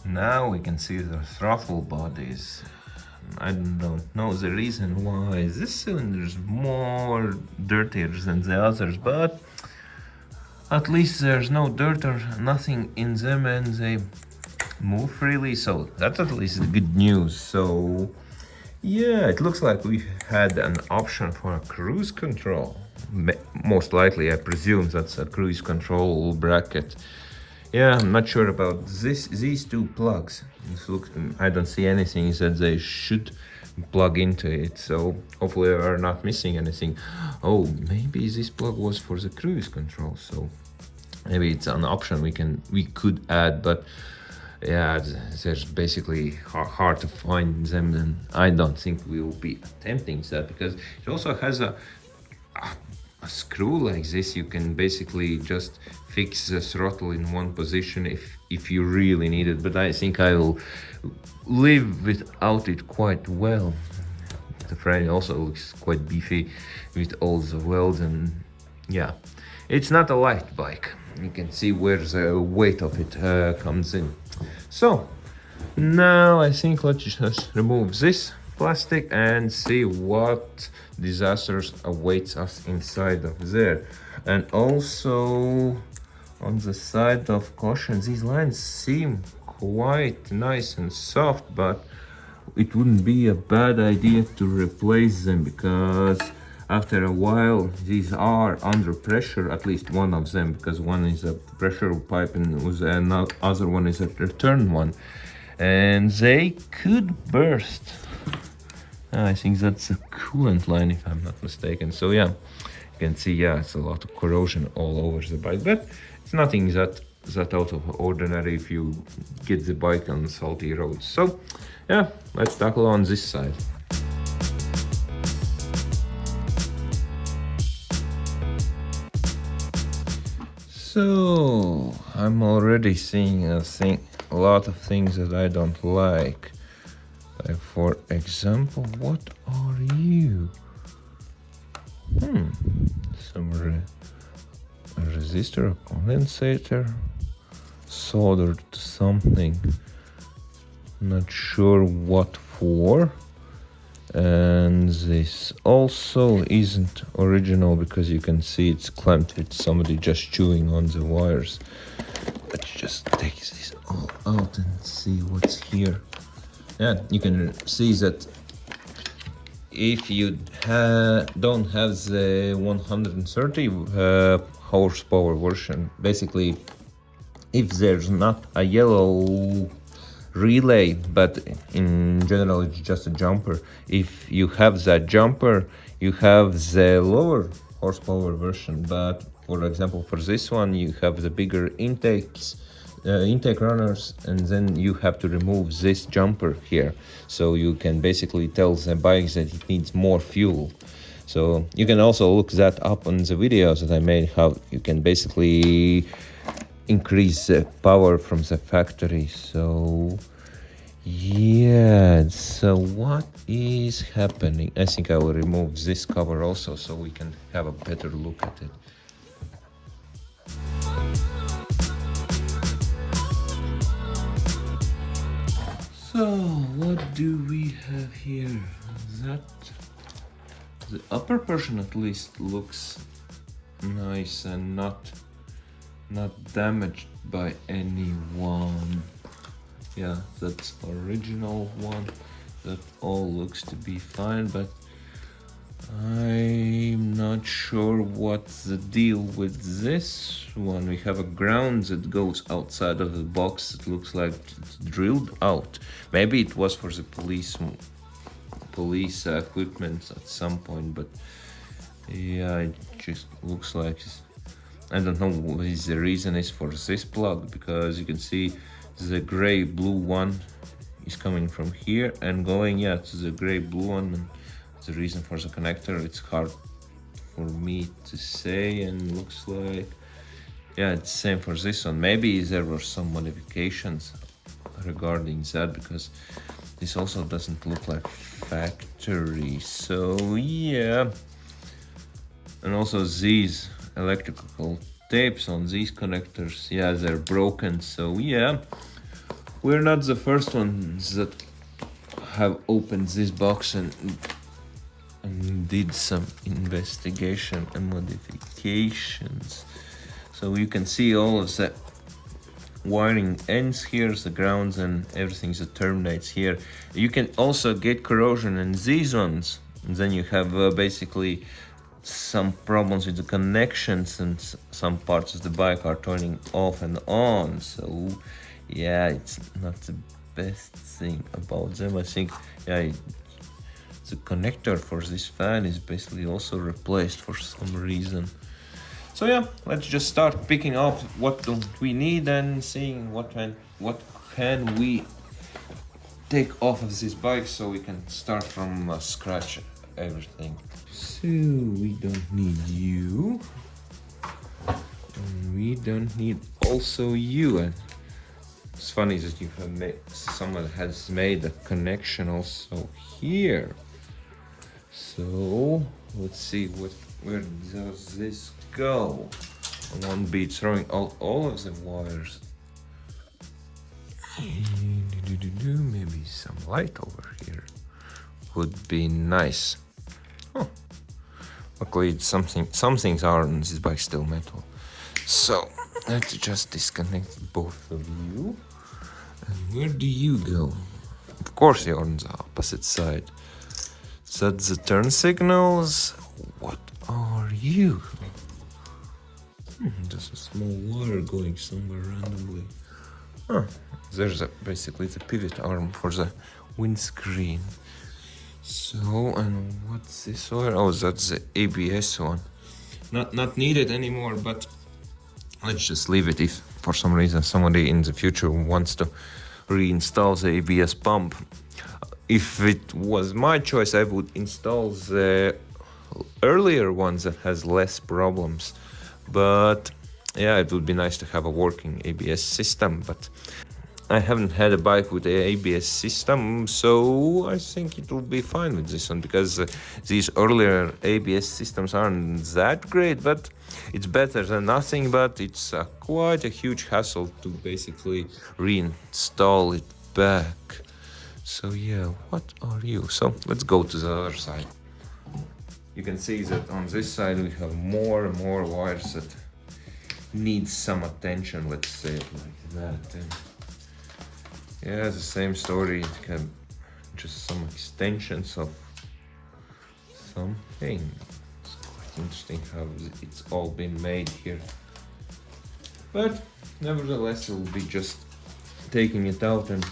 now we can see the throttle bodies. I don't know the reason why this cylinder is more dirtier than the others, but at least there's no dirt or nothing in them and they move freely, so that's at least good news. So yeah, it looks like we had an option for a cruise control. Most likely, I presume that's a cruise control bracket. Yeah, I'm not sure about these two plugs. I don't see anything that they should plug into it, so hopefully we're not missing anything. Oh, maybe this plug was for the cruise control, so maybe it's an option we could add, but yeah, there's basically hard to find them, and I don't think we will be attempting that, because it also has a screw like this. You can basically just fix the throttle in one position if you really need it, but I think I will live without it quite well. The frame also looks quite beefy with all the welds, and yeah, it's not a light bike. You can see where the weight of it comes in. So now I think let's just remove this plastic and see what disasters awaits us inside of there. And also on the side of caution, these lines seem quite nice and soft, but it wouldn't be a bad idea to replace them, because after a while these are under pressure, at least one of them, because one is a pressure pipe and the other one is a return one, and they could burst. I think that's a coolant line if I'm not mistaken. So yeah, you can see, yeah, it's a lot of corrosion all over the bike, but it's nothing that out of ordinary if you get the bike on salty roads. So yeah, let's tackle on this side. So I'm already seeing a lot of things that I don't like. For example, what are you? Some resistor, a condensator, soldered to something. Not sure what for. And this also isn't original, because you can see it's clamped with somebody just chewing on the wires. Let's just take this all out and see what's here. Yeah, you can see that if you don't have the 130 horsepower version, basically if there's not a yellow relay, but in general it's just a jumper, if you have that jumper, you have the lower horsepower version. But for example, for this one, you have the bigger intakes, intake runners, and then you have to remove this jumper here, so you can basically tell the bike that it needs more fuel. So you can also look that up on the videos that I made, how you can basically increase the power from the factory. So yeah, so what is happening? I think I will remove this cover also, so we can have a better look at it. So what do we have here? That the upper portion at least looks nice and not damaged by anyone. Yeah, that's original one. That all looks to be fine, but I'm not sure what's the deal with this one. We have a ground that goes outside of the box. It looks like it's drilled out. Maybe it was for the police equipment at some point, but yeah, it just looks like I don't know what is the reason is for this plug, because you can see the gray blue one is coming from here and going to the gray blue one, and the reason for the connector it's hard for me to say, and looks like it's the same for this one. Maybe there were some modifications regarding that, because this also doesn't look like factory. So yeah, and also these electrical tapes on these connectors, they're broken. So yeah, we're not the first ones that have opened this box and did some investigation and modifications. So you can see all of the wiring ends here, the grounds and everything that terminates here. You can also get corrosion in these ones, and then you have basically some problems with the connections, and some parts of the bike are turning off and on. So yeah, it's not the best thing about them. I think the connector for this fan is basically also replaced for some reason. So yeah, let's just start picking up what don't we need and seeing what can we take off of this bike, so we can start from scratch everything. So we don't need you, and we don't need also you. And it's funny that you have someone has made a connection also here. So let's see where does this go. I won't be throwing all of the wires. Maybe some light over here would be nice. Oh, luckily it's some things are on this bike still metal. So let's just disconnect both of you. And where do you go? Of course you're on the opposite side. So that's the turn signals. What are you? Just a small wire going somewhere randomly. There's basically the pivot arm for the windscreen. So, and what's this wire? Oh, that's the ABS one. Not needed anymore, but let's just leave it if for some reason somebody in the future wants to reinstall the ABS pump. If it was my choice, I would install the earlier ones that has less problems. But yeah, it would be nice to have a working ABS system, but I haven't had a bike with an ABS system, so I think it will be fine with this one, because these earlier ABS systems aren't that great, but it's better than nothing. But it's quite a huge hassle to basically reinstall it back. So yeah, what are you? So let's go to the other side. You can see that on this side we have more and more wires that need some attention, let's say it like that. And yeah, the same story. It can just some extensions of something. It's quite interesting how it's all been made here. But nevertheless, we'll be just taking it out and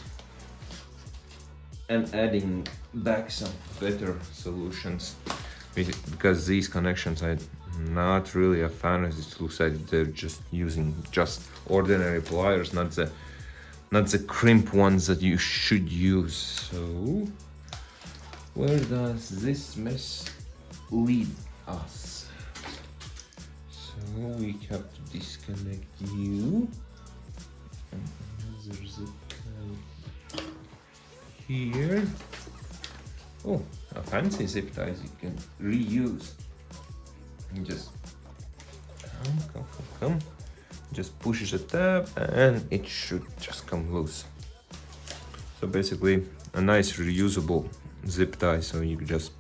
adding back some better solutions, because these connections I not really a fan of it. Looks like they're just using just ordinary pliers, not the crimp ones that you should use. So where does this mess lead us? So we have to disconnect you. And another zip tie here. Oh, a fancy zip ties you can reuse. And just come. Just push the tab and it should just come loose. So basically a nice reusable zip tie. So you just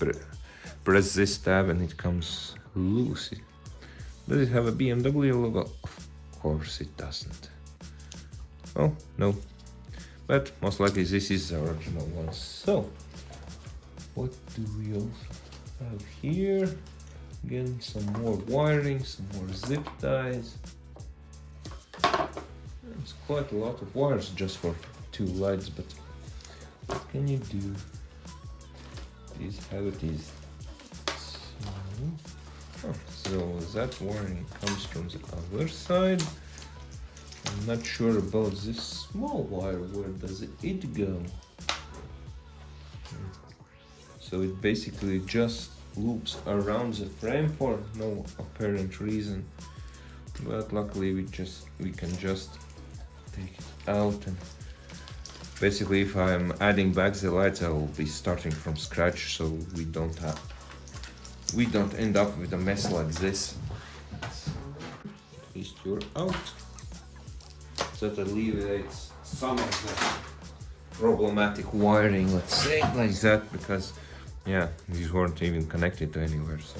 press this tab and it comes loose. Does it have a BMW logo? Of course it doesn't. Oh, no. But most likely this is the original one. So what do we also have here? Again, some more wiring, some more zip ties. It's quite a lot of wires just for 2 lights, but what can you do? It is how it is. So that wiring comes from the other side. I'm not sure about this small wire. Where does it go? So it basically just loops around the frame for no apparent reason. But luckily we can just take it out, and basically if I'm adding back the lights I will be starting from scratch, so we don't end up with a mess like this. At least you're out. That alleviates some of the problematic wiring, let's say like that, because yeah, these weren't even connected to anywhere, so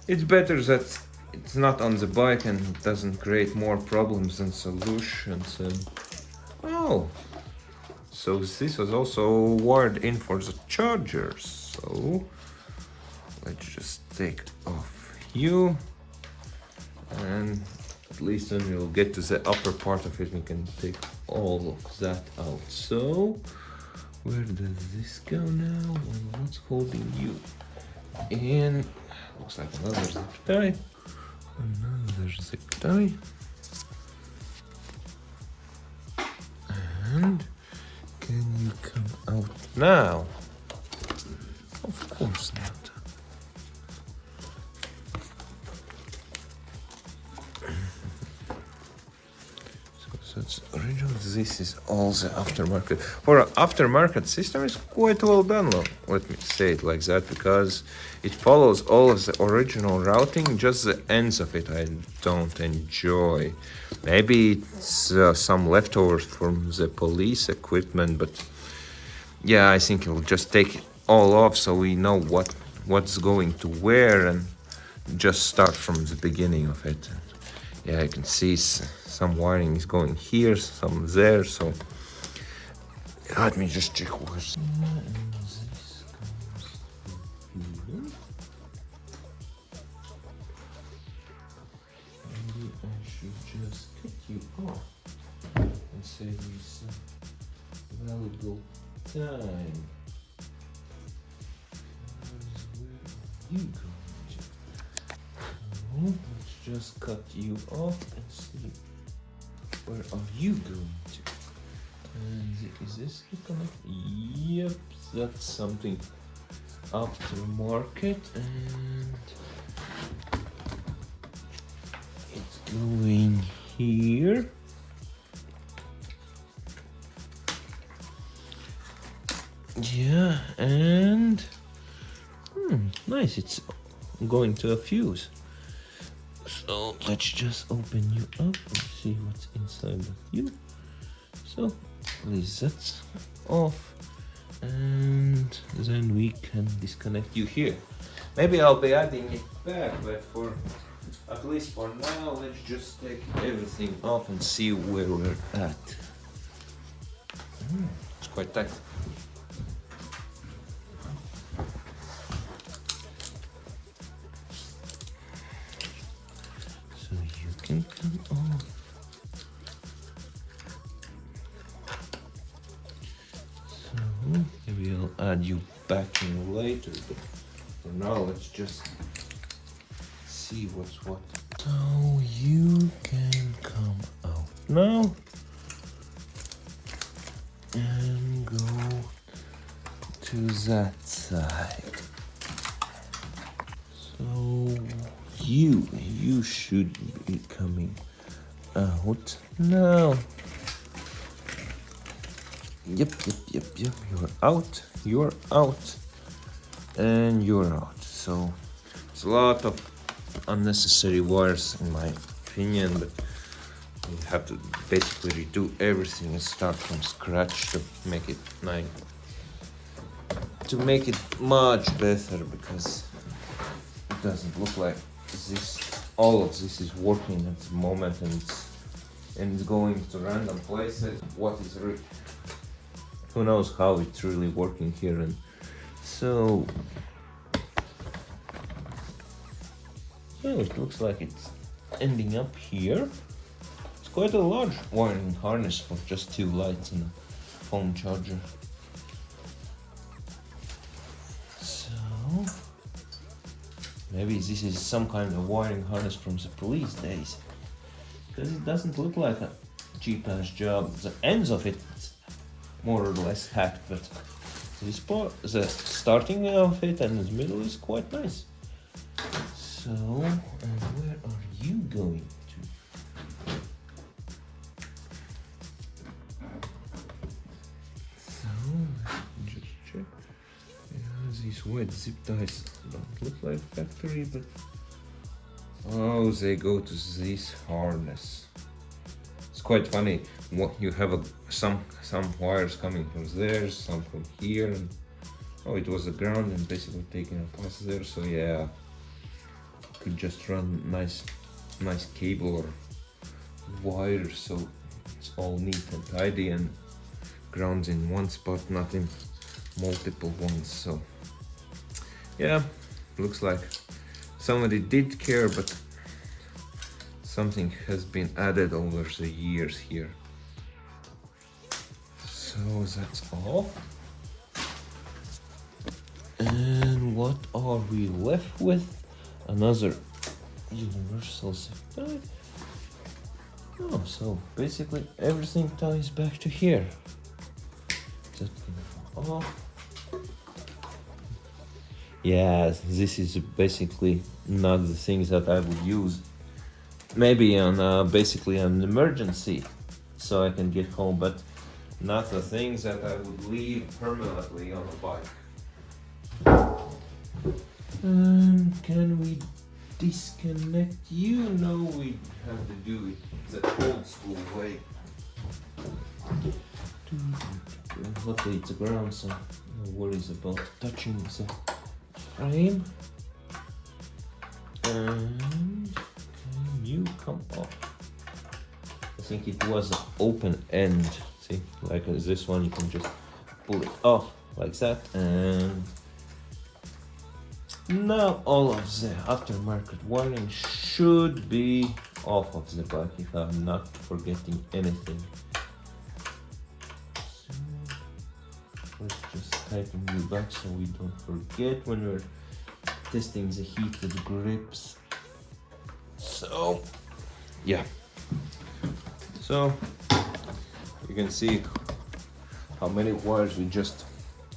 it's better that it's not on the bike and it doesn't create more problems than solutions. Oh, so this was also wired in for the chargers. So let's just take off you, and at least then we'll get to the upper part of it. We can take all of that out. So where does this go now? And what's holding you in? Looks like another zip tie. Another zip tie. And can you come out now? Of course not. So it's original. This is all the aftermarket. For an aftermarket system, it's quite well done. Let me say it like that, because it follows all of the original routing. Just the ends of it I don't enjoy. Maybe it's some leftovers from the police equipment, but yeah, I think we'll just take it all off so we know what's going to where, and just start from the beginning of it. Yeah, you can see some wiring is going here, some there, so let me just check where's maybe I should just cut you off and save me some valuable time. Where are you going to? So let's just cut you off and see where are you going to. And is this the connect? Yep, that's something aftermarket, and it's going here. Yeah, and nice, it's going to a fuse. So let's just open you up and see what's inside of you. So please, that's off, and then we can disconnect you here. Maybe I'll be adding it back, but for at least for now, let's just take everything off and see where we're at. It's quite tight. So you can come off. So maybe I'll add you back in later, but for now let's just see what's what. So you can come out now and go to that side. So you should be coming out now. Yep. You're out, and you're out. So it's a lot of unnecessary wires in my opinion, but you have to basically redo everything and start from scratch to make it nice, to make it much better, because it doesn't look like this. All of this is working at the moment, and it's going to random places. Who knows how it's really working here? And so it looks like it's ending up here. It's quite a large wiring harness for just 2 lights and a phone charger. So maybe this is some kind of wiring harness from the police days, because it doesn't look like a cheap ass job. The ends of it more or less hacked, but this part, the starting of it and the middle is quite nice. So, and where are you going to? So, let's just check. Yeah, these white zip ties don't look like factory, but oh, they go to this harness. It's quite funny. What you have some wires coming from there, some from here, and oh, it was the ground and basically taking a pass there. So yeah, could just run nice cable or wire, so it's all neat and tidy and grounds in one spot, not in multiple ones. So yeah, looks like somebody did care, but something has been added over the years here. So that's all. And what are we left with? Another universal zip tie. Oh, so basically everything ties back to here. That can fall off. Yeah, this is basically not the things that I would use. Maybe on basically an emergency, so I can get home, but not the things that I would leave permanently on a bike. Can we disconnect you? No, we have to do it the old school way. Luckily it's a ground, so no worries about touching the frame. And can you come off? I think it was an open end. See, like this one, you can just pull it off like that, and now all of the aftermarket wiring should be off of the bike, if I'm not forgetting anything. So let's just tighten you back so we don't forget when we're testing the heated grips. So yeah, so you can see how many wires we just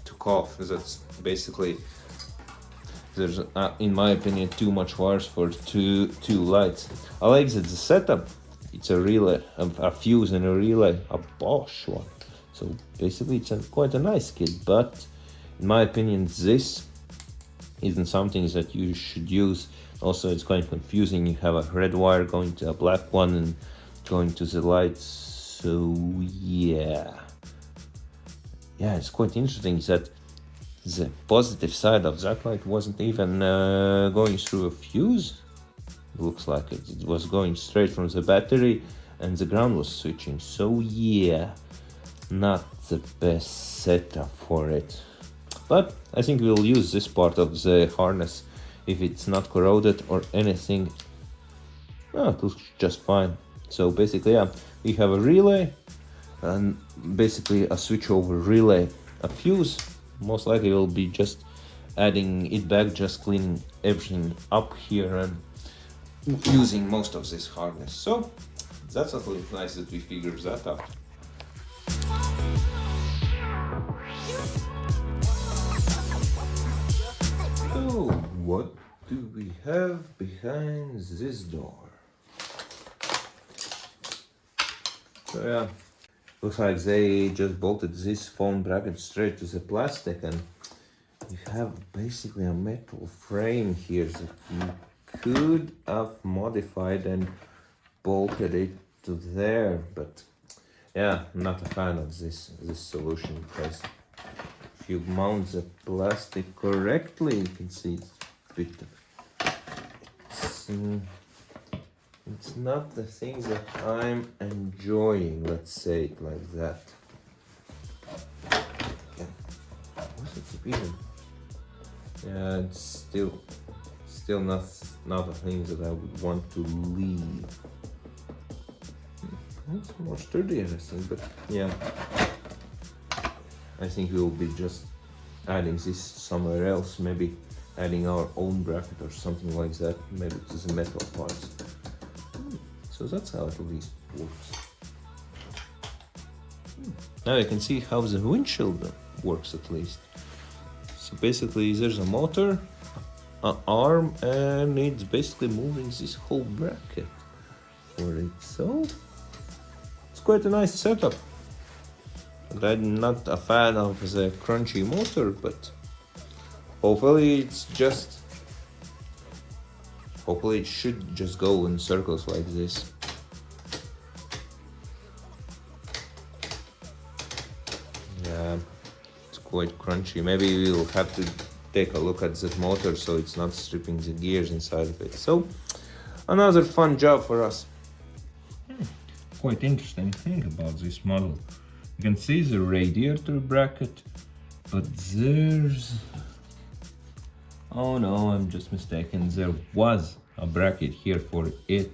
took off. That's basically, there's in my opinion too much wires for two lights. I like that the setup, it's a relay, a fuse and a relay, a Bosch one. So basically it's quite a nice kit, but in my opinion this isn't something that you should use. Also, it's quite confusing. You have a red wire going to a black one and going to the lights. So yeah, it's quite interesting that the positive side of that light wasn't even going through a fuse. Looks like it was going straight from the battery, and the ground was switching. So yeah, not the best setup for it. But I think we'll use this part of the harness if it's not corroded or anything. Oh, it looks just fine. So basically, yeah, we have a relay and basically a switchover relay, a fuse. Most likely we'll be just adding it back, just cleaning everything up here, and using most of this harness. So that's at least nice that we figured that out. So what do we have behind this door? So yeah, looks like they just bolted this phone bracket straight to the plastic, and you have basically a metal frame here that you could have modified and bolted it to there, but yeah, I'm not a fan of this solution, because if you mount the plastic correctly, you can see it's a bit of, it's not the thing that I'm enjoying, let's say it like that. Was it even? Yeah, it's still not a thing that I would want to leave. It's more sturdier, I think, but yeah. I think we'll be just adding this somewhere else, maybe adding our own bracket or something like that, maybe to the metal parts. So that's how it at least works. Now you can see how the windshield works at least. So basically there's a motor, an arm, and it's basically moving this whole bracket for it. So it's quite a nice setup. And I'm not a fan of the crunchy motor, but hopefully it should just go in circles like this. Yeah, it's quite crunchy. Maybe we'll have to take a look at that motor so it's not stripping the gears inside of it. So another fun job for us. Quite interesting thing about this model. You can see the radiator bracket, but there's... Oh no, I'm just mistaken. There was a bracket here for it,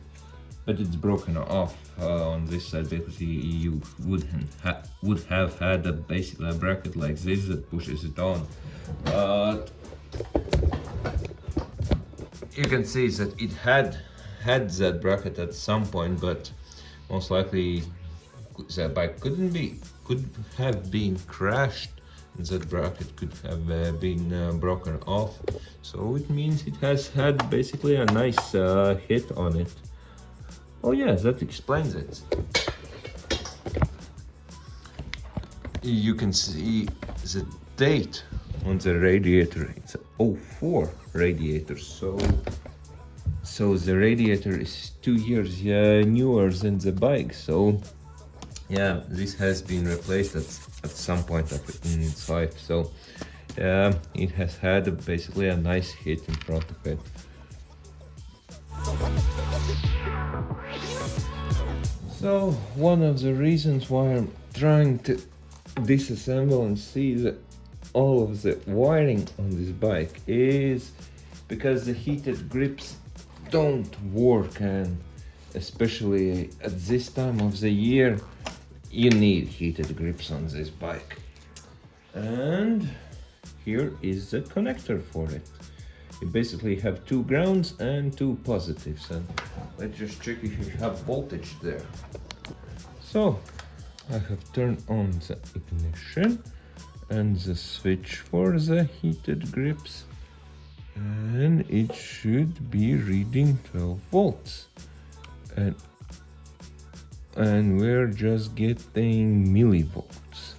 but it's broken off on this side, because you would have had basically a bracket like this that pushes it on. But you can see that it had that bracket at some point, but most likely the bike could have been crashed. That bracket could have been broken off, so it means it has had basically a nice hit on it. Oh yeah, that explains it. You can see the date on the radiator. It's a 04 radiator, so the radiator is 2 years newer than the bike. So yeah, this has been replaced at some point in its life. So it has had basically a nice hit in front of it. So one of the reasons why I'm trying to disassemble and see all of the wiring on this bike is because the heated grips don't work, and especially at this time of the year you need heated grips on this bike. And here is the connector for it. You basically have 2 grounds and 2 positives, and let's just check if you have voltage there. So I have turned on the ignition and the switch for the heated grips, and it should be reading 12 volts, and we're just getting millivolts.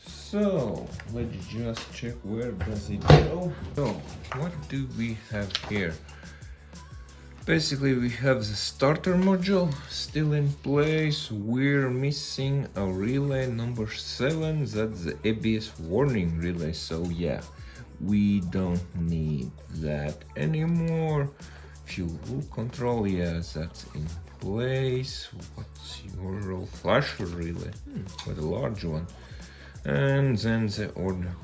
So let's just check where does it go. So what do we have here? Basically we have the starter module still in place. We're missing a relay number 7, that's the ABS warning relay. So yeah, we don't need that anymore. Fuel control, yes, that's in place. What's your flasher relay? Quite a large one. And then the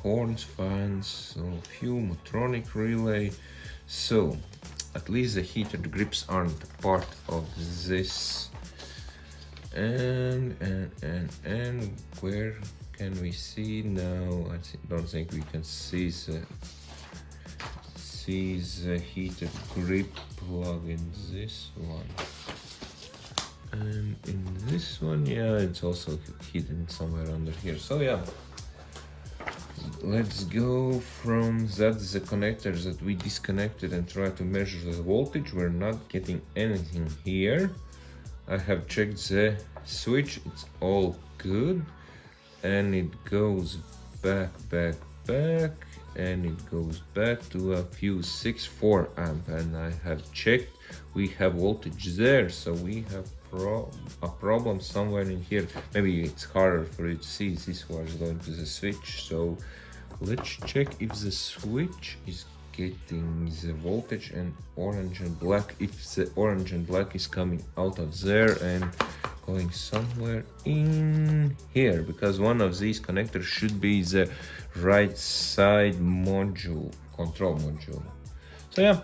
horns, fans, so fuel fumotronic relay. So at least the heated grips aren't part of this. And where can we see now? I don't think we can see see the heated grip plug in this one. And in this one, yeah, it's also hidden somewhere under here. So yeah, let's go from that's the connectors that we disconnected and try to measure the voltage. We're not getting anything here. I have checked the switch, it's all good. And it goes back, and it goes back to a fuse 6.4 amp. And I have checked, we have voltage there, so we have a problem somewhere in here. Maybe it's harder for you to see. This was going to the switch, so let's check if the switch is getting the voltage and orange and black, if the orange and black is coming out of there and going somewhere in here, because one of these connectors should be the right side module, control module. So yeah,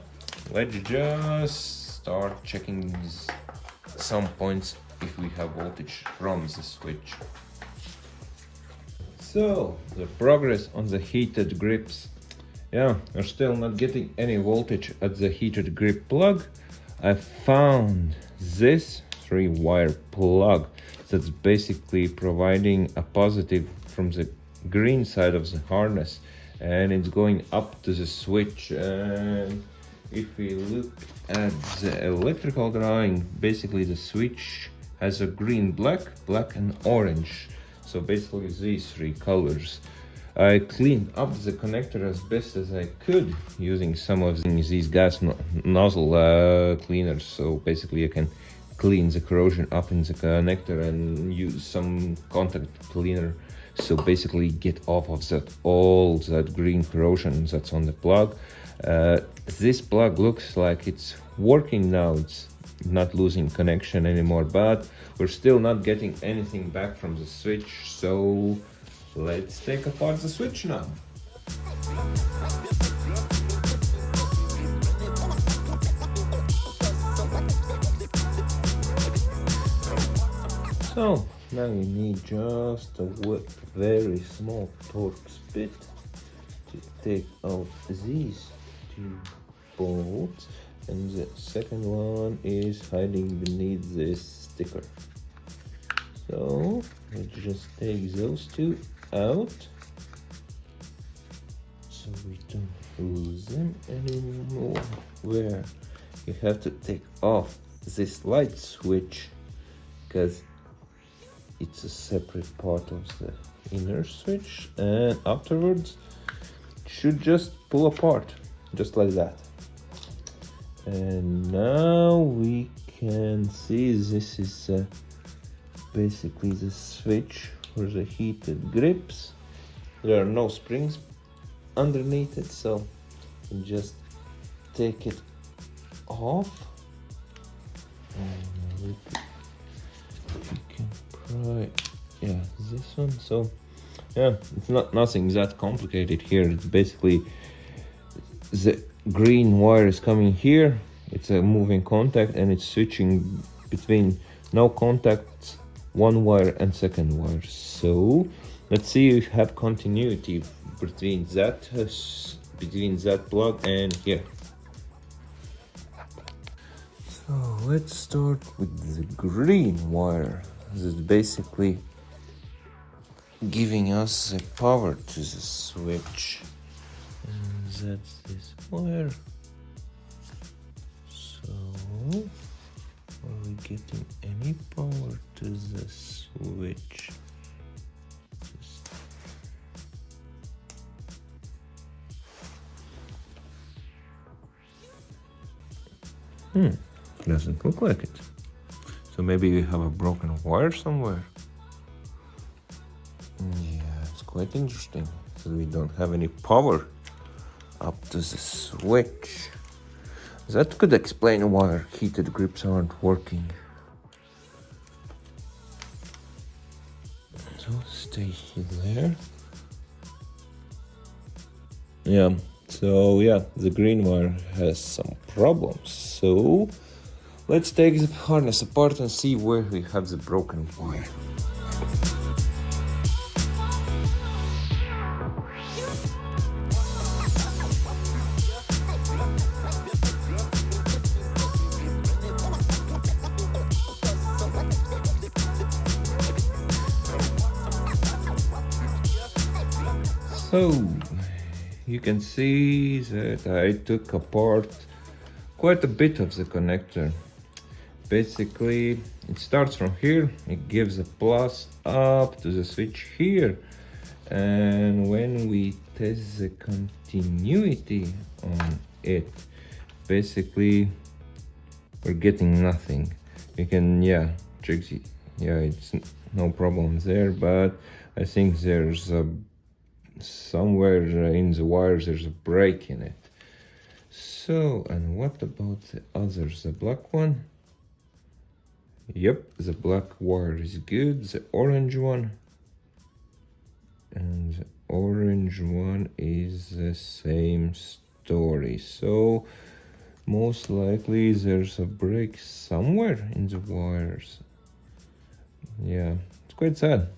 let's just start checking some points if we have voltage from the switch. So the progress on the heated grips, yeah, we're still not getting any voltage at the heated grip plug. I found this 3-wire plug that's basically providing a positive from the green side of the harness, and it's going up to the switch. And if we look at the electrical drawing, basically the switch has a green, black and orange, so basically these three colors. I cleaned up the connector as best as I could using some of these gas nozzle cleaners. So basically you can clean the corrosion up in the connector and use some contact cleaner. So basically get off of that all that green corrosion that's on the plug. This plug looks like it's working now. It's not losing connection anymore, but we're still not getting anything back from the switch. So let's take apart the switch now. So now we need just a very small Torx bit to take out these two bolts, and the second one is hiding beneath this sticker. So let's just take those two out so we don't lose them anymore. Where you have to take off this light switch because it's a separate part of the inner switch, and afterwards it should just pull apart just like that. And now we can see this is basically the switch for the heated grips. There are no springs underneath it, so you just take it off. And you can pry, yeah, this one. So yeah, it's not nothing that complicated here. It's basically the green wire is coming here, it's a moving contact, and it's switching between no contacts, one wire and second wire. So let's see if we have continuity between that plug and here. So let's start with the green wire. This is basically giving us the power to the switch. And that's this wire. So, are we getting any power to the switch? Doesn't look like it. So maybe we have a broken wire somewhere. Yeah, it's quite interesting. So we don't have any power up to the switch. That could explain why our heated grips aren't working. So stay there. Yeah, so yeah, the green wire has some problems. So let's take the harness apart and see where we have the broken wire. So you can see that I took apart quite a bit of the connector. Basically, it starts from here, it gives a plus up to the switch here, and when we test the continuity on it, basically we're getting nothing. You can check the, it's no problem there, but I think there's somewhere in the wires there's a break in it. So, and what about the others? The black one? Yep, the black wire is good. The orange one, and the orange one is the same story. So most likely there's a break somewhere in the wires. Yeah, it's quite sad.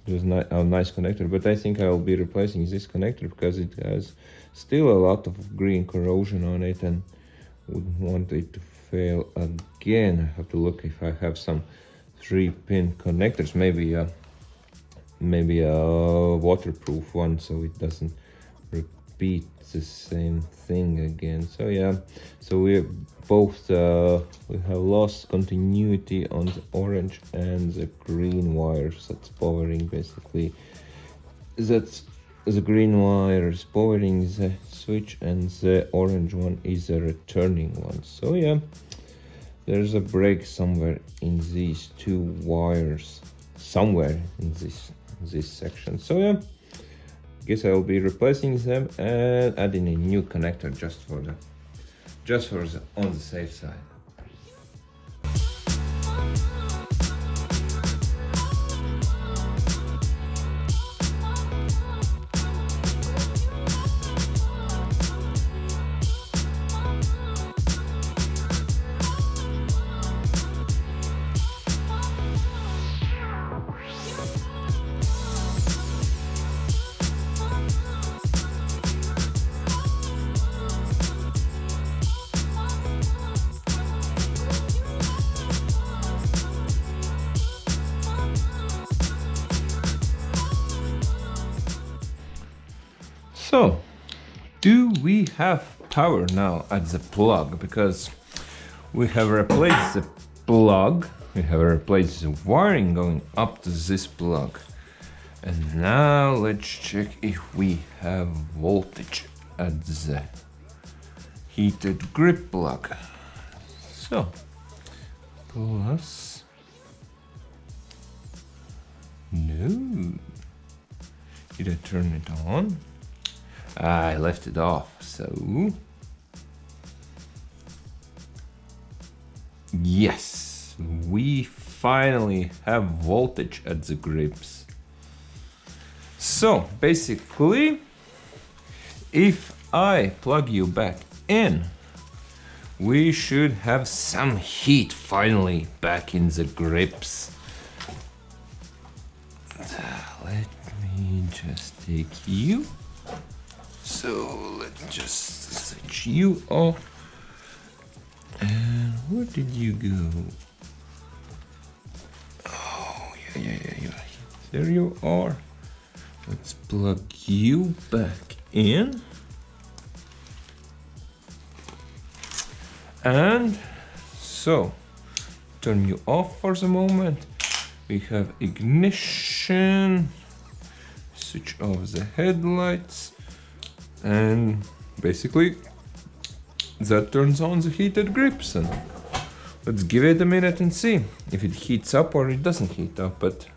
It was a nice connector, but I think I'll be replacing this connector because it has still a lot of green corrosion on it and wouldn't want it to fail again. I have to look if I have some 3-pin connectors, maybe a waterproof one, so it doesn't repeat the same thing again. So yeah, so we both we have lost continuity on the orange and the green wires. That's powering, basically that's the green wire is powering the switch and the orange one is a returning one. So yeah, there's a break somewhere in these two wires, somewhere in this section. So yeah, guess I'll be replacing them and adding a new connector just for the on the safe side. So, do we have power now at the plug? Because we have replaced the plug, we have replaced the wiring going up to this plug. And now let's check if we have voltage at the heated grip plug. So, plus, no. Did I turn it on? I left it off, so yes, we finally have voltage at the grips. So basically, if I plug you back in, we should have some heat finally back in the grips. Let me just take you. So let's just switch you off. And where did you go? Oh, yeah. There you are. Let's plug you back in. And so, turn you off for the moment. We have ignition. Switch off the headlights. And basically that turns on the heated grips, and let's give it a minute and see if it heats up or it doesn't heat up. But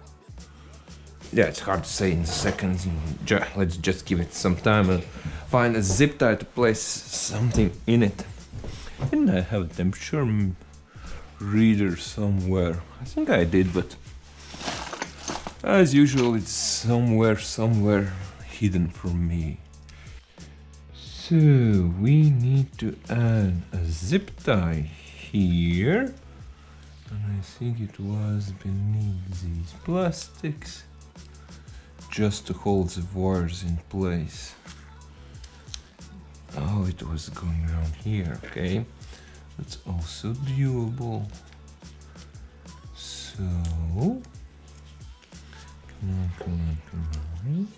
yeah, it's hard to say in seconds. Let's just give it some time and find a zip tie to place something in it. Didn't I have a temperature reader somewhere? I think I did, but as usual it's somewhere hidden from me. So we need to add a zip tie here, and I think it was beneath these plastics, just to hold the wires in place. Oh, it was going around here. Okay, that's also doable. So come on.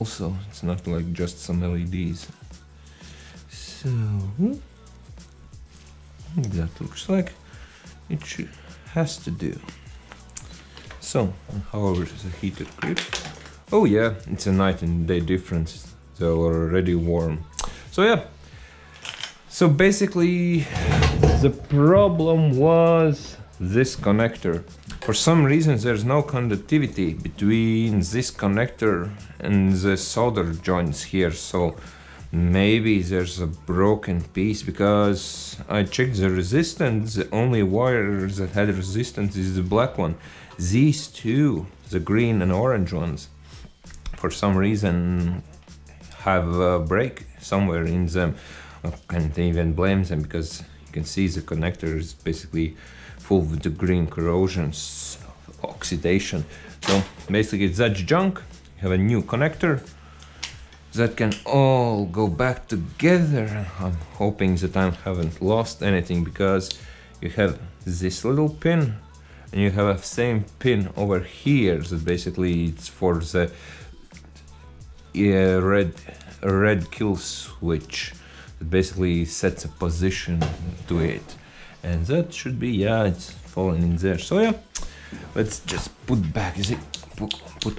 Also, it's not like just some LEDs. So that looks like it has to do. So, however, the heated grip. Oh yeah, it's a night and day difference. They're already warm. So yeah. So basically, the problem was this connector. For some reason, there's no conductivity between this connector and the solder joints here. So maybe there's a broken piece, because I checked the resistance. The only wire that had resistance is the black one. These two, the green and orange ones, for some reason have a break somewhere in them. I can't even blame them, because you can see the connector is basically full with the green corrosions, oxidation. So basically it's that junk. You have a new connector that can all go back together. I'm hoping that I haven't lost anything, because you have this little pin and you have a same pin over here that basically it's for the red kill switch that basically sets a position to it, and that should be, yeah, it's falling in there. So yeah, let's just put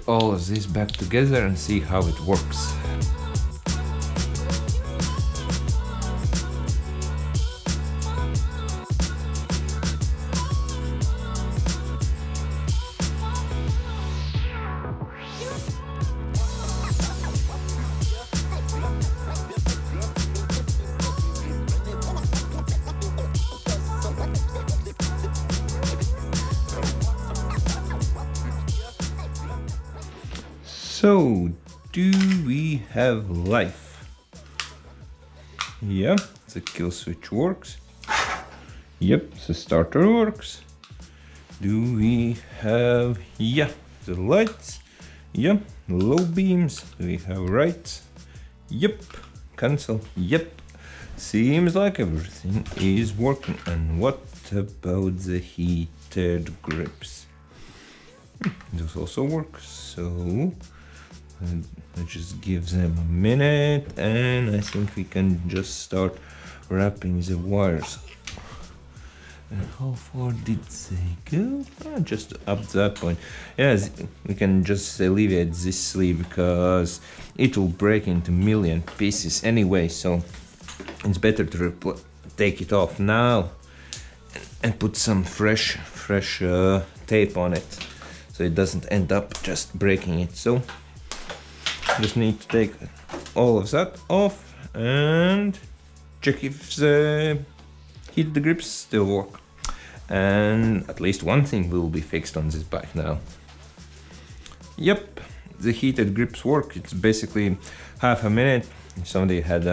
all of this back together and see how it works. So, do we have life? Yeah, the kill switch works. Yep, the starter works. Do we have, yeah, the lights? Yep, low beams. Do we have right? Yep, cancel. Yep, seems like everything is working. And what about the heated grips? Those also work. So I just give them a minute, and I think we can just start wrapping the wires. And how far did they go? Just up that point. Yes, we can just alleviate this sleeve, because it will break into million pieces anyway, so it's better to take it off now and put some fresh tape on it, so it doesn't end up just breaking it. So just need to take all of that off and check if the heated grips still work. And at least one thing will be fixed on this bike now. Yep, the heated grips work. It's basically half a minute. If somebody had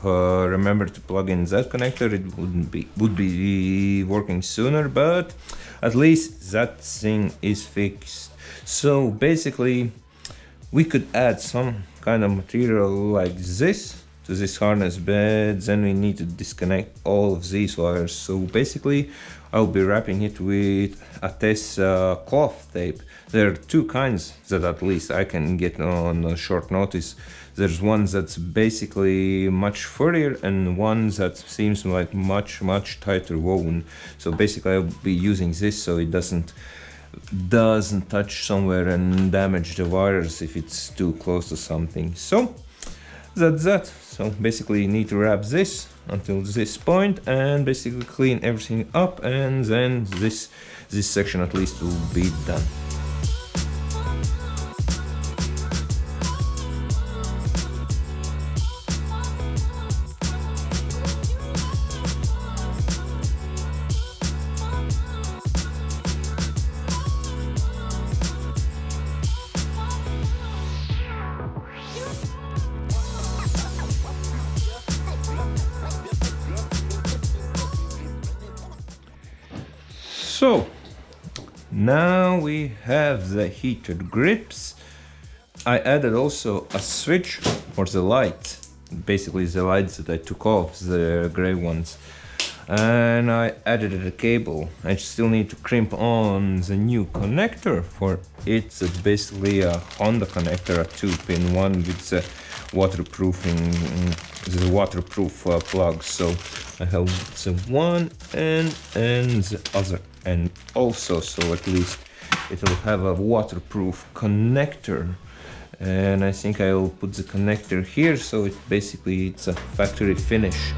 remembered to plug in that connector, it would be working sooner, but at least that thing is fixed. So basically we could add some kind of material like this to this harness bed. Then we need to disconnect all of these wires. So basically I'll be wrapping it with a test cloth tape. There are two kinds that at least I can get on short notice. There's one that's basically much further, and one that seems like much tighter woven. So basically I'll be using this so it doesn't touch somewhere and damage the wires if it's too close to something. So that's that. So basically you need to wrap this until this point and basically clean everything up, and then this section at least will be done. So now we have the heated grips. I added also a switch for the light, basically the lights that I took off, the gray ones. and I added the cable. I still need to crimp on the new connector for it. It's basically a Honda connector, a 2-pin one with the waterproof plug. So I have the one and the other end also, so at least it will have a waterproof connector. And I think I will put the connector here, so it's a factory finish.